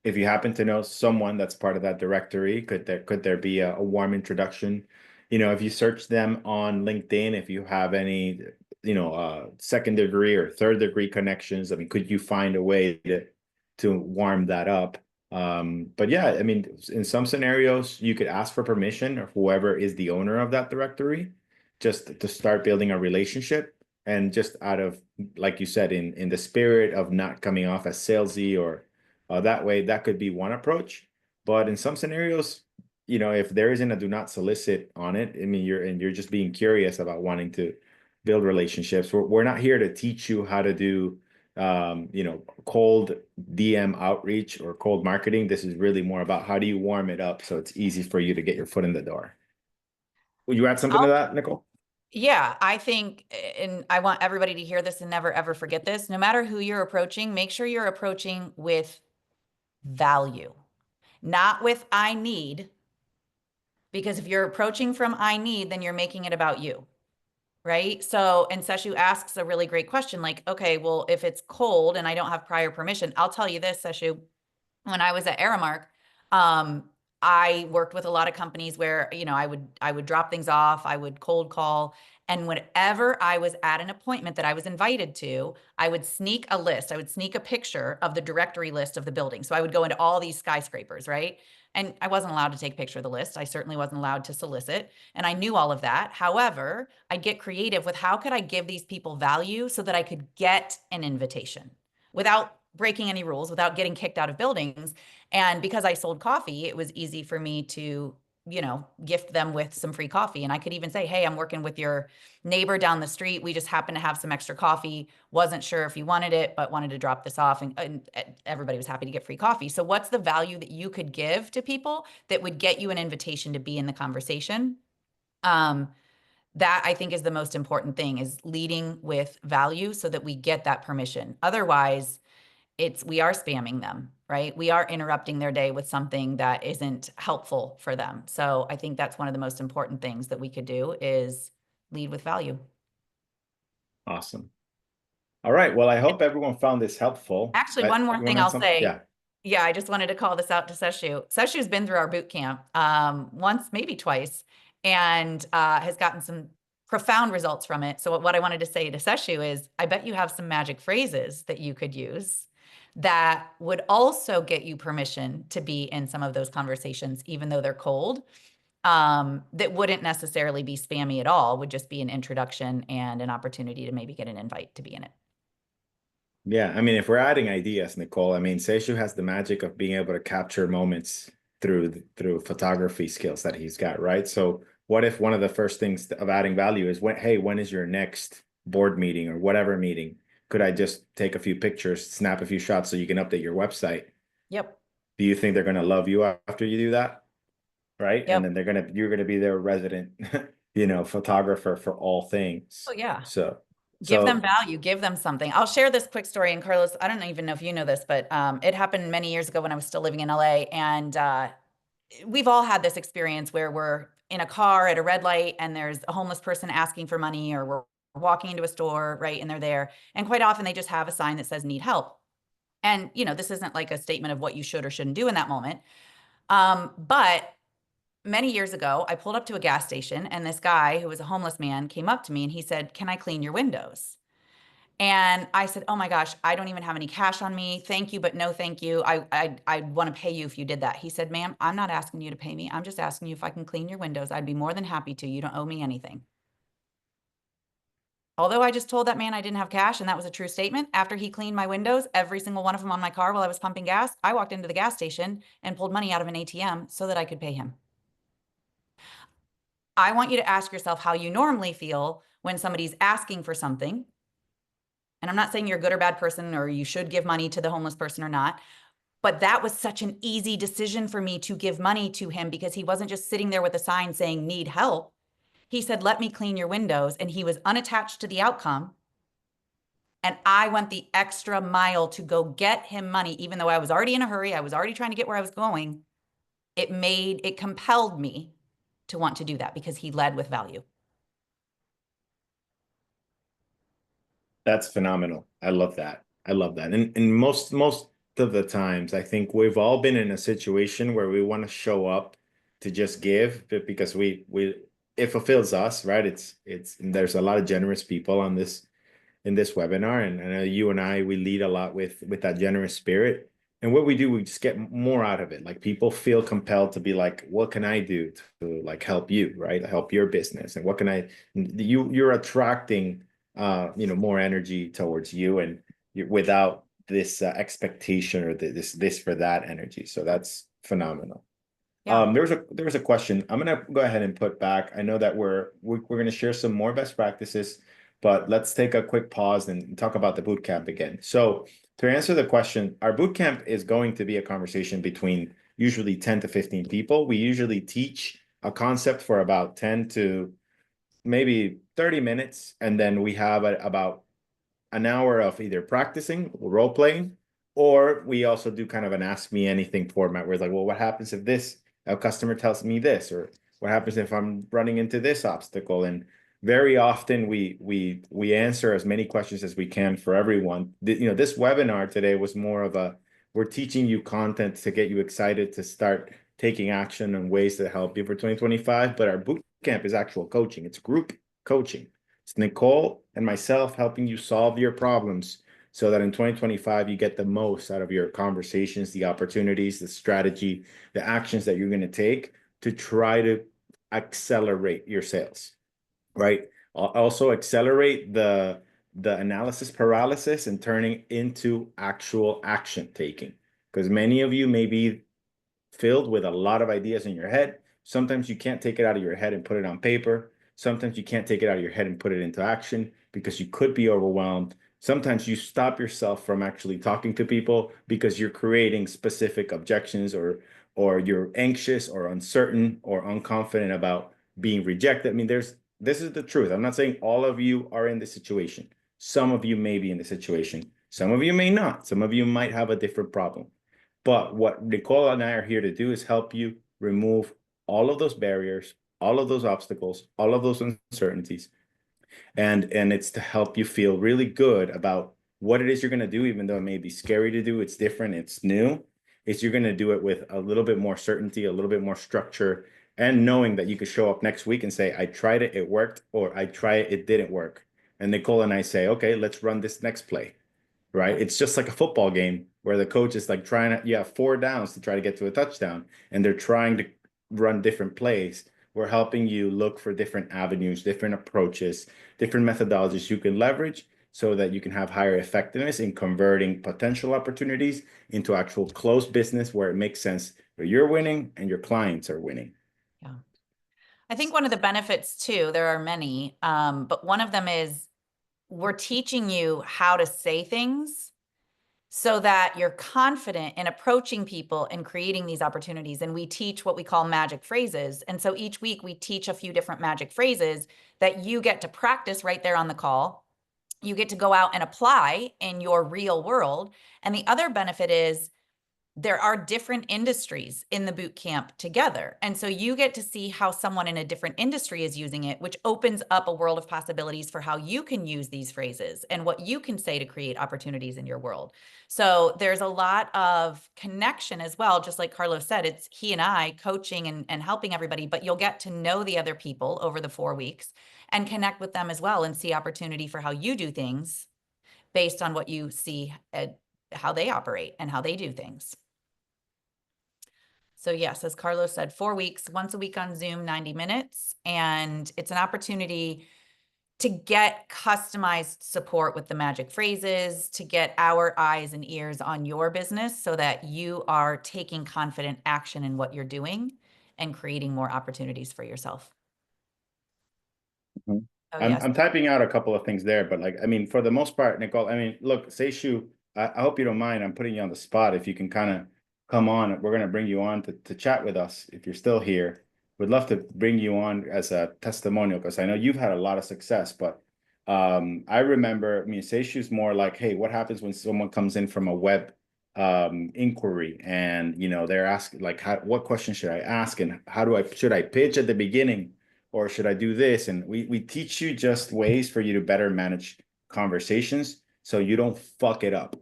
if you happen to know someone that's part of that directory, could there be a warm introduction? If you search them on LinkedIn, if you have any, second degree or third degree connections, I mean, could you find a way to warm that up? But yeah, I mean, in some scenarios, you could ask for permission of whoever is the owner of that directory, just to start building a relationship. And just out of, like you said, in the spirit of not coming off as salesy or that way, that could be one approach. But in some scenarios, if there isn't a do not solicit on it, I mean, you're just being curious about wanting to build relationships. We're not here to teach you how to do cold DM outreach or cold marketing. This is really more about how do you warm it up so it's easy for you to get your foot in the door. Will you add something to I'll, that, Nicole? yeah, I think, and I want everybody to hear this and never ever forget this. No matter who you're approaching, make sure you're approaching with value, not with I need, because if you're approaching from I need, then you're making it about you. Right. So, and Seshu asks a really great question like, okay, well, if it's cold and I don't have prior permission, I'll tell you this, Seshu, when I was at Aramark, um, I worked with a lot of companies where, I would drop things off, I would cold call, and whenever I was at an appointment that I was invited to, I would sneak a list. I would sneak a picture of the directory list of the building. So I would go into all these skyscrapers, right? And I wasn't allowed to take a picture of the list. I certainly wasn't allowed to solicit, and I knew all of that. However, I'd get creative with how could I give these people value so that I could get an invitation without breaking any rules, without getting kicked out of buildings. And because I sold coffee, it was easy for me to, gift them with some free coffee. And I could even say, hey, I'm working with your neighbor down the street. We just happen to have some extra coffee. Wasn't sure if you wanted it, but wanted to drop this off. And everybody was happy to get free coffee. So, what's the value that you could give to people that would get you an invitation to be in the conversation? That I think is the most important thing, is leading with value so that we get that permission. Otherwise, we are spamming them, right? We are interrupting their day with something that isn't helpful for them. So I think that's one of the most important things that we could do is lead with value. Awesome. All right. Well, I hope everyone found this helpful. Actually, one more You want thing to add I'll something? say. Yeah. Yeah, I just wanted to call this out to Seshu. Seshu's been through our boot camp once, maybe twice, and has gotten some profound results from it. So what I wanted to say to Seshu is, I bet you have some magic phrases that you could use that would also get you permission to be in some of those conversations, even though they're cold. That wouldn't necessarily be spammy at all, would just be an introduction and an opportunity to maybe get an invite to be in it. Yeah. I mean, if we're adding ideas, Nicole, I mean, Seishu has the magic of being able to capture moments through photography skills that he's got, right? So what if one of the first things of adding value is when is your next board meeting or whatever meeting? Could I just take a few pictures, snap a few shots so you can update your website? Yep. Do you think they're going to love you after you do that? Right. And Yep. then you're going to be their resident, photographer for all Oh, things. yeah. So, Give them so value, give them something. I'll share this quick story. And Carlos, I don't even know if you know this, but it happened many years ago when I was still living in LA. And we've all had this experience where we're in a car at a red light and there's a homeless person asking for money, or we're walking into a store, right? And they're there. And quite often they just have a sign that says need help. And, this isn't like a statement of what you should or shouldn't do in that moment. But many years ago, I pulled up to a gas station and this guy who was a homeless man came up to me and he said, "Can I clean your windows?" And I said, "Oh my gosh, I don't even have any cash on me. Thank you, but no thank you. I'd want to pay you if you did that." He said, "Ma'am, I'm not asking you to pay me. I'm just asking you if I can clean your windows. I'd be more than happy to. You don't owe me anything." Although I just told that man I didn't have cash and that was a true statement, after he cleaned my windows, every single one of them on my car while I was pumping gas, I walked into the gas station and pulled money out of an ATM so that I could pay him. I want you to ask yourself how you normally feel when somebody's asking for something. And I'm not saying you're a good or bad person or you should give money to the homeless person or not, but that was such an easy decision for me to give money to him because he wasn't just sitting there with a sign saying need help. He said, "Let me clean your windows." And he was unattached to the outcome. And I went the extra mile to go get him money, even though I was already in a hurry. I was already trying to get where I was going. It compelled me to want to do that because he led with value. That's phenomenal. I love that. I love that. And most of the times, I think we've all been in a situation where we want to show up to just give, but because we it fulfills us, right? And there's a lot of generous people on this in this webinar, and I know you and I we lead a lot with that generous spirit. And what we do, we just get more out of it. Like people feel compelled to be like, what can I do to like help you, right? Help your business. And what can you're attracting, more energy towards you and without this expectation or this for that energy. So that's phenomenal. Yeah. There was a question. I'm gonna go ahead and put back. I know that we're gonna share some more best practices, but let's take a quick pause and talk about the boot camp again. So to answer the question, our boot camp is going to be a conversation between usually 10 to 15 people. We usually teach a concept for about 10 to maybe 30 minutes, and then we have about an hour of either practicing role playing, or we also do kind of an ask me anything format where it's like, well, what happens if this a customer tells me this, or what happens if I'm running into this obstacle? And very often we answer as many questions as we can for everyone. This webinar today was more of a we're teaching you content to get you excited to start taking action and ways to help you for 2025. But our boot camp is actual coaching. It's group coaching. It's Nicole and myself helping you solve your problems so that in 2025 you get the most out of your conversations, the opportunities, the strategy, the actions that you're going to take to try to accelerate your sales, right? Also accelerate the analysis paralysis and turning into actual action taking. Because many of you may be filled with a lot of ideas in your head. Sometimes you can't take it out of your head and put it on paper. Sometimes you can't take it out of your head and put it into action because you could be overwhelmed. Sometimes you stop yourself from actually talking to people because you're creating specific objections, or you're anxious or uncertain or unconfident about being rejected. I mean, this is the truth. I'm not saying all of you are in this situation. Some of you may be in the situation. Some of you may not. Some of you might have a different problem. But what Nicole and I are here to do is help you remove all of those barriers, all of those obstacles, all of those uncertainties. And it's to help you feel really good about what it is you're going to do, even though it may be scary to do. It's different, it's new. It's you're going to do it with a little bit more certainty, a little bit more structure, and knowing that you could show up next week and say, I tried it, it worked, or I tried it, it didn't work. And Nicole and I say, okay, let's run this next play, right? It's just like a football game where the coach is like trying to, you have 4 downs to try to get to a touchdown, and they're trying to run different plays. We're helping you look for different avenues, different approaches, different methodologies you can leverage so that you can have higher effectiveness in converting potential opportunities into actual closed business where it makes sense, where you're winning and your clients are winning. Yeah. I think one of the benefits too, there are many, but one of them is we're teaching you how to say things so that you're confident in approaching people and creating these opportunities. And we teach what we call magic phrases. And so each week we teach a few different magic phrases that you get to practice right there on the call. You get to go out and apply in your real world. And the other benefit is there are different industries in the boot camp together. And so you get to see how someone in a different industry is using it, which opens up a world of possibilities for how you can use these phrases and what you can say to create opportunities in your world. So there's a lot of connection as well. Just like Carlos said, it's he and I coaching and helping everybody, but you'll get to know the other people over the 4 weeks and connect with them as well and see opportunity for how you do things based on what you see at how they operate and how they do things. So yes, as Carlos said, 4 weeks, once a week on Zoom, 90 minutes. And it's an opportunity to get customized support with the magic phrases, to get our eyes and ears on your business so that you are taking confident action in what you're doing and creating more opportunities for yourself. Mhm. Oh, I'm yes. I'm typing out a couple of things there, but like I mean, for the most part, Nicole, I mean, look, Seishu, I hope you don't mind. I'm putting you on the spot. If you can kind of come on, we're gonna bring you on to chat with us if you're still here. We'd love to bring you on as a testimonial because I know you've had a lot of success, but I remember, I mean, Seishu's more like, hey, what happens when someone comes in from a web inquiry and they're asking like what question should I ask and how do I should I pitch at the beginning? Or should I do this? And we teach you just ways for you to better manage conversations so you don't fuck it up.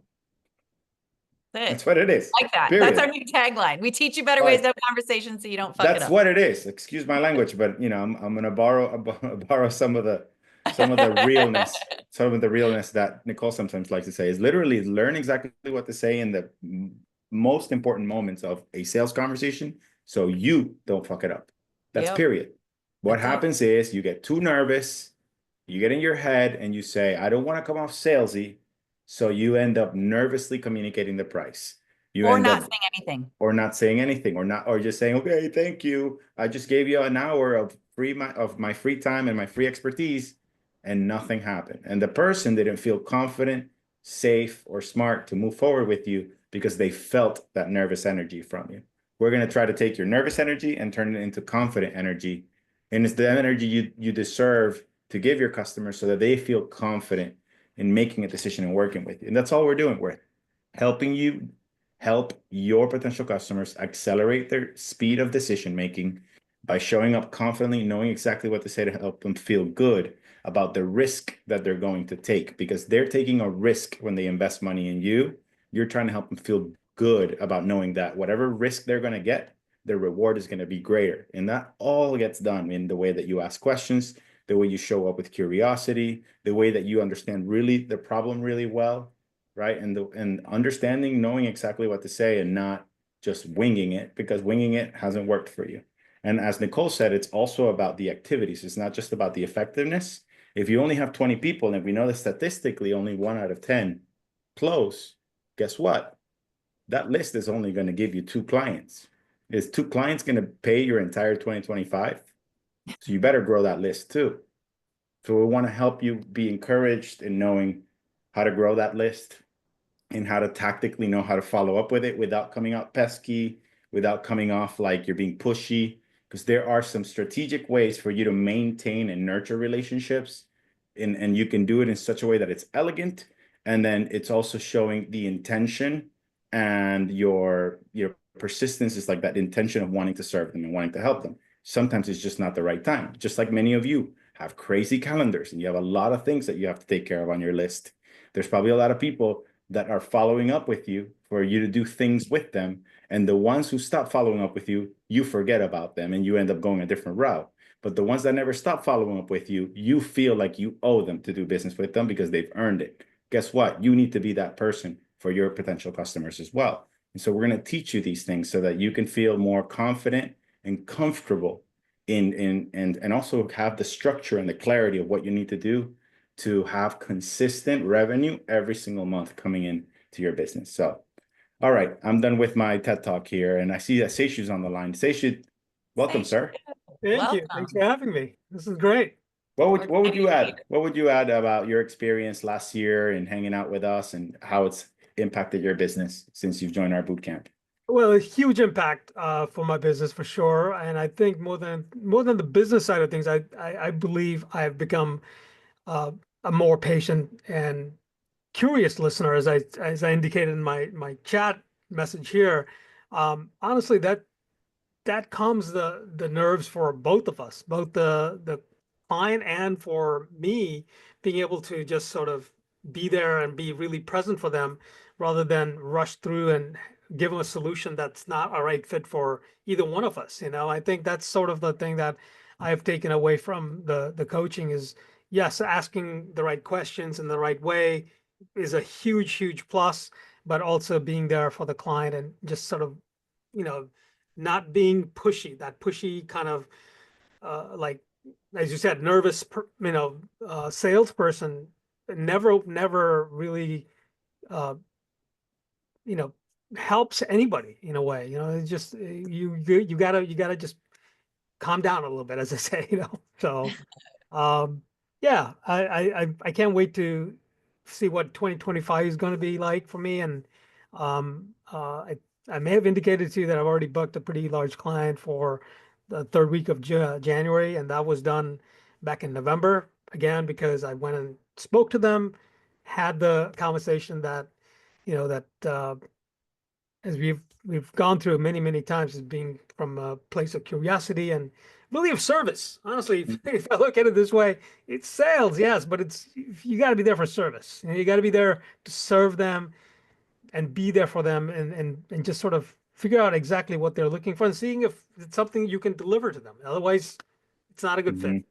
That's That's it. what it is. Like that. That's our Period. new tagline. We teach you better ways to Like have conversations so you don't fuck it that's up. what it is. Excuse my language, but I'm gonna borrow some of the realness, some of the realness that Nicole sometimes likes to say is literally learn exactly what to say in the most important moments of a sales conversation so you don't fuck it up. That's Yep, period. What that's it. happens is you get too nervous, you get in your head and you say, I don't want to come off salesy. So you end up nervously communicating the price. You Or end not up saying anything. or not saying anything or just saying, okay, thank you. I just gave you an hour of my free time and my free expertise, and nothing happened. And the person didn't feel confident, safe, or smart to move forward with you because they felt that nervous energy from you. We're going to try to take your nervous energy and turn it into confident energy. And it's the energy you deserve to give your customers so that they feel confident in making a decision and working with you. And that's all we're doing. We're helping you help your potential customers accelerate their speed of decision making by showing up confidently, knowing exactly what to say to help them feel good about the risk that they're going to take, because they're taking a risk when they invest money in you. You're trying to help them feel good about knowing that whatever risk they're going to get, their reward is going to be greater. And that all gets done in the way that you ask questions, the way you show up with curiosity, the way that you understand really the problem really well, right? And understanding, knowing exactly what to say and not just winging it, because winging it hasn't worked for you. And as Nicole said, it's also about the activities. It's not just about the effectiveness. If you only have 20 people, and we know that statistically only 1 out of 10 close, guess what? That list is only going to give you 2 clients. Is 2 clients going to pay your entire 2025? So you better grow that list too. So we want to help you be encouraged in knowing how to grow that list and how to tactically know how to follow up with it without coming out pesky, without coming off like you're being pushy. Because there are some strategic ways for you to maintain and nurture relationships. And you can do it in such a way that it's elegant. And then it's also showing the intention and your persistence is like that intention of wanting to serve them and wanting to help them. Sometimes it's just not the right time. Just like many of you have crazy calendars and you have a lot of things that you have to take care of on your list. There's probably a lot of people that are following up with you for you to do things with them. And the ones who stop following up with you, you forget about them and you end up going a different route. But the ones that never stop following up with you, you feel like you owe them to do business with them because they've earned it. Guess what? You need to be that person for your potential customers as well. And so we're going to teach you these things so that you can feel more confident and comfortable and also have the structure and the clarity of what you need to do to have consistent revenue every single month coming in to your business. So, all right, I'm done with my TED Talk here, and I see that Seishu's on the line. Seishu, welcome, sir. Thank you. Thanks for Welcome. having me. This is great. What We're would you excited add? What would you add about your experience last year and hanging out with us and how it's impacted your business since you've joined our boot camp? Well, a huge impact for my business for sure, and I think more than the business side of things, I believe I've become a more patient and curious listener, as I indicated in my chat message here. Honestly, that calms the nerves for both of us, both the client and for me, being able to just sort of be there and be really present for them rather than rush through and give them a solution that's not a right fit for either one of us. I think that's sort of the thing that I have taken away from the coaching is, yes, asking the right questions in the right way is a huge plus, but also being there for the client and just sort of, you know, not being pushy, that pushy kind of like, as you said, nervous, salesperson never really, uh, you know, helps anybody in a way. It's just you gotta just calm down a little bit, as I say. So yeah, I can't wait to see what 2025 is going to be like for me. And I may have indicated to you that I've already booked a pretty large client for the third week of January, and that was done back in November again because I went and spoke to them, had the conversation that as we've gone through many times as being from a place of curiosity and really of service. Honestly, if I look at it this way, it's sales, yes, but you got to be there for service. You got to be there to serve them and be there for them and just sort of figure out exactly what they're looking for and seeing if it's something you can deliver to them. Otherwise, it's not a good fit.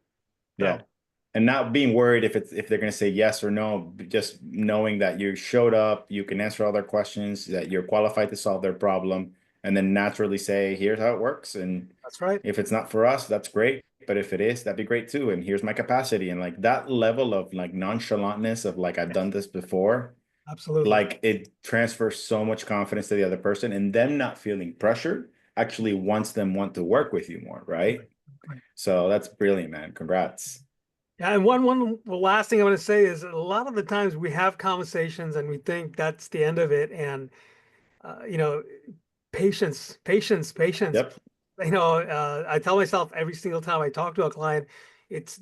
Yeah. So And not being worried if they're going to say yes or no, just knowing that you showed up, you can answer all their questions, that you're qualified to solve their problem, and then naturally say, here's how it works. And That's right. if it's not for us, that's great. But if it is, that'd be great too. And here's my capacity. And like that level of like nonchalantness of like, I've done this before, Absolutely. like it transfers so much confidence to the other person, and them not feeling pressured actually wants them want to work with you more, right? Right. Right. So that's brilliant, man. Congrats. Yeah, and the last thing I want to say is a lot of the times we have conversations and we think that's the end of it, and you know, patience, patience, patience. Yep. You know, I tell myself every single time I talk to a client,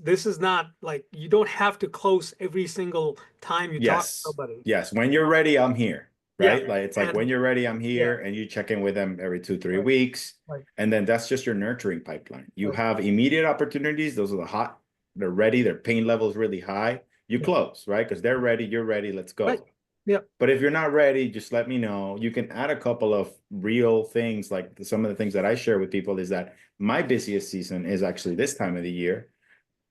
this is not like you don't have to close every single time you talk to Yes. somebody. Yes. When you're ready, I'm here. Yeah, Right. Like it's like and when you're ready, I'm yeah, here, and you check in with them every 2, 3 right, weeks. right, And then that's just your nurturing pipeline. You right, have immediate opportunities. Those are the hot, they're ready, their pain level is really high. You yeah, close, right? Because they're ready, you're ready, let's right, go. yeah, But if you're not ready, just let me know. You can add a couple of real things. Like some of the things that I share with people is that my busiest season is actually this time of the year,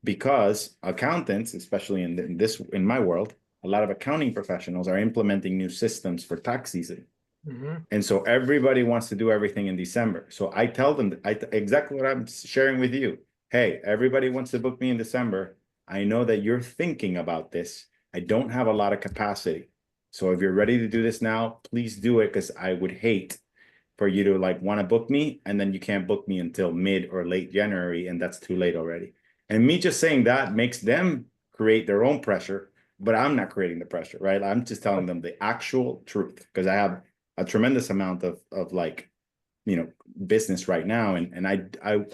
because accountants, especially in my world, a lot of accounting professionals are implementing new systems for tax season. hmm, And so everybody wants to do everything in December. So I tell them exactly what I'm sharing with you. Hey, everybody wants to book me in December. I know that you're thinking about this. I don't have a lot of capacity. So if you're ready to do this now, please do it, because I would hate for you to like want to book me and then you can't book me until mid or late January, and that's too late already. And me just saying that makes them create their own pressure, but I'm not creating the pressure, right? I'm just telling them the actual truth, because I have a tremendous amount of like, business right now. And I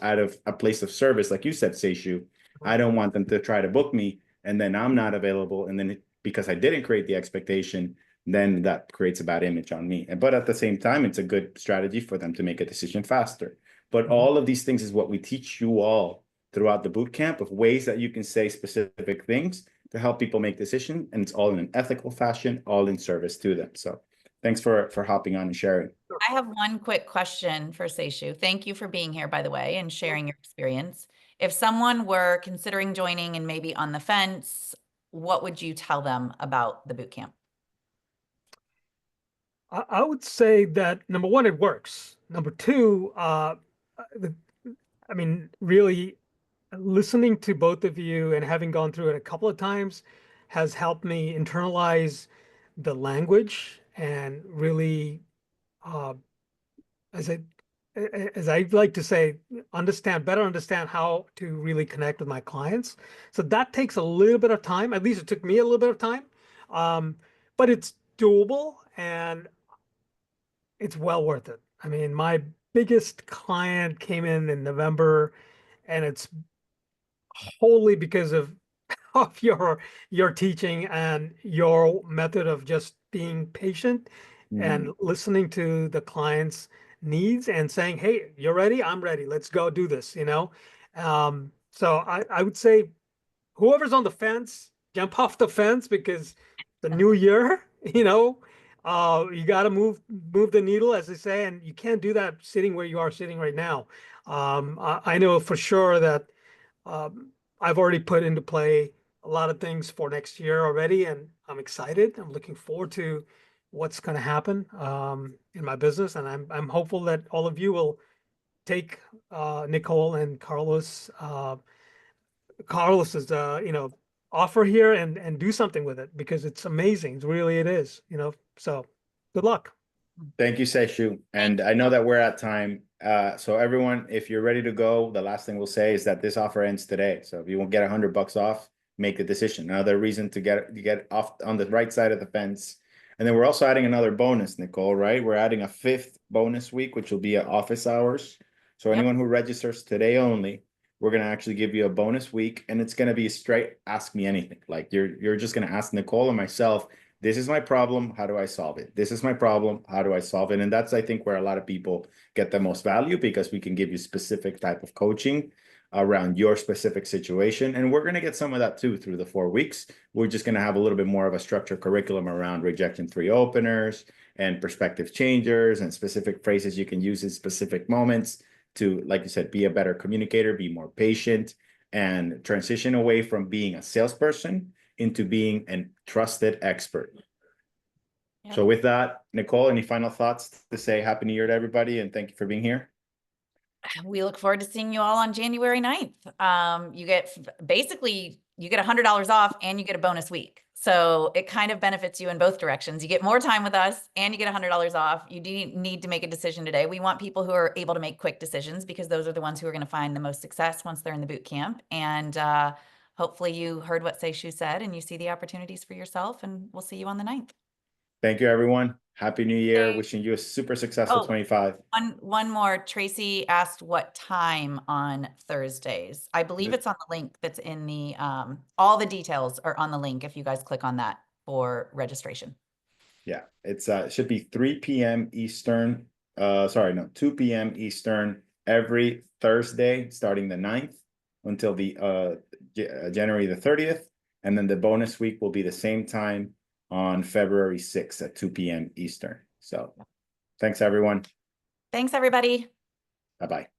out of a place of service, like you said, Seishu, I don't want them to try to book me and then I'm not available. And then because I didn't create the expectation, then that creates a bad image on me. But at the same time, it's a good strategy for them to make a decision faster. But hmm, all of these things is what we teach you all throughout the boot camp, of ways that you can say specific things to help people make decisions. And it's all in an ethical fashion, all in service to them. So thanks for hopping on and sharing. I have one quick question for Seishu. Thank you for being here, by the way, and sharing your experience. If someone were considering joining and maybe on the fence, what would you tell them about the boot camp? I would say that number one, it works. Number two, the, I mean, really listening to both of you and having gone through it a couple of times has helped me internalize the language and really, uh, as I as I like to say, better understand how to really connect with my clients. So that takes a little bit of time. At least it took me a little bit of time, um, but it's doable and it's well worth it. I mean, my biggest client came in November, and it's wholly because of your teaching and your method of just being patient and Mhm. listening to the client's needs and saying, "Hey, you're ready? I'm ready. Let's go do this," you know? So I would say whoever's on the fence, jump off the fence because the new year, you got to move the needle, as they say, and you can't do that sitting where you are sitting right now. I know for sure that um, I've already put into play a lot of things for next year already, and I'm excited. I'm looking forward to what's going to happen in my business, and I'm hopeful that all of you will take Nicole and Carlos's offer here and do something with it because it's amazing. It is, So good luck. Thank you, Seishu. Thank And I know you. that we're at time. So everyone, if you're ready to go, the last thing we'll say is that this offer ends today. So if you won't get $100 off, make the decision. Another reason to get off on the right side of the fence. And then we're also adding another bonus, Nicole, right? We're adding a fifth bonus week, which will be at office hours. So Yep. anyone who registers today only, we're gonna actually give you a bonus week, and it's gonna be straight ask me anything. Like you're just gonna ask Nicole and myself, this is my problem, how do I solve it? This is my problem, how do I solve it? And that's, I think, where a lot of people get the most value, because we can give you specific type of coaching around your specific situation. And we're going to get some of that too through the 4 weeks. We're just going to have a little bit more of a structured curriculum around rejection three openers and perspective changers and specific phrases you can use in specific moments to, like you said, be a better communicator, be more patient, and transition away from being a salesperson into being a trusted expert. Yep. So with that, Nicole, any final thoughts to say Happy New Year to everybody and thank you for being here? We look forward to seeing you all on January 9th. You get basically you get $100 off and you get a bonus week. So it kind of benefits you in both directions. You get more time with us and you get $100 off. You do need to make a decision today. We want people who are able to make quick decisions because those are the ones who are going to find the most success once they're in the boot camp. And hopefully you heard what Seishu said and you see the opportunities for yourself, and we'll see you on the 9th. Thank you, everyone. Happy New Year. Hey. Wishing you a super successful Oh. 25. One more. Tracy asked what time on Thursdays. I believe it's on the link that's in the, all the details are on the link if you guys click on that for registration. Yeah, it's it should be 3 p.m. Eastern. Sorry, no, 2 p.m. Eastern every Thursday, starting the 9th until the January the 30th. And then the bonus week will be the same time on February 6th at 2 p.m. Eastern. So thanks, everyone. Thanks, everybody. Bye-bye.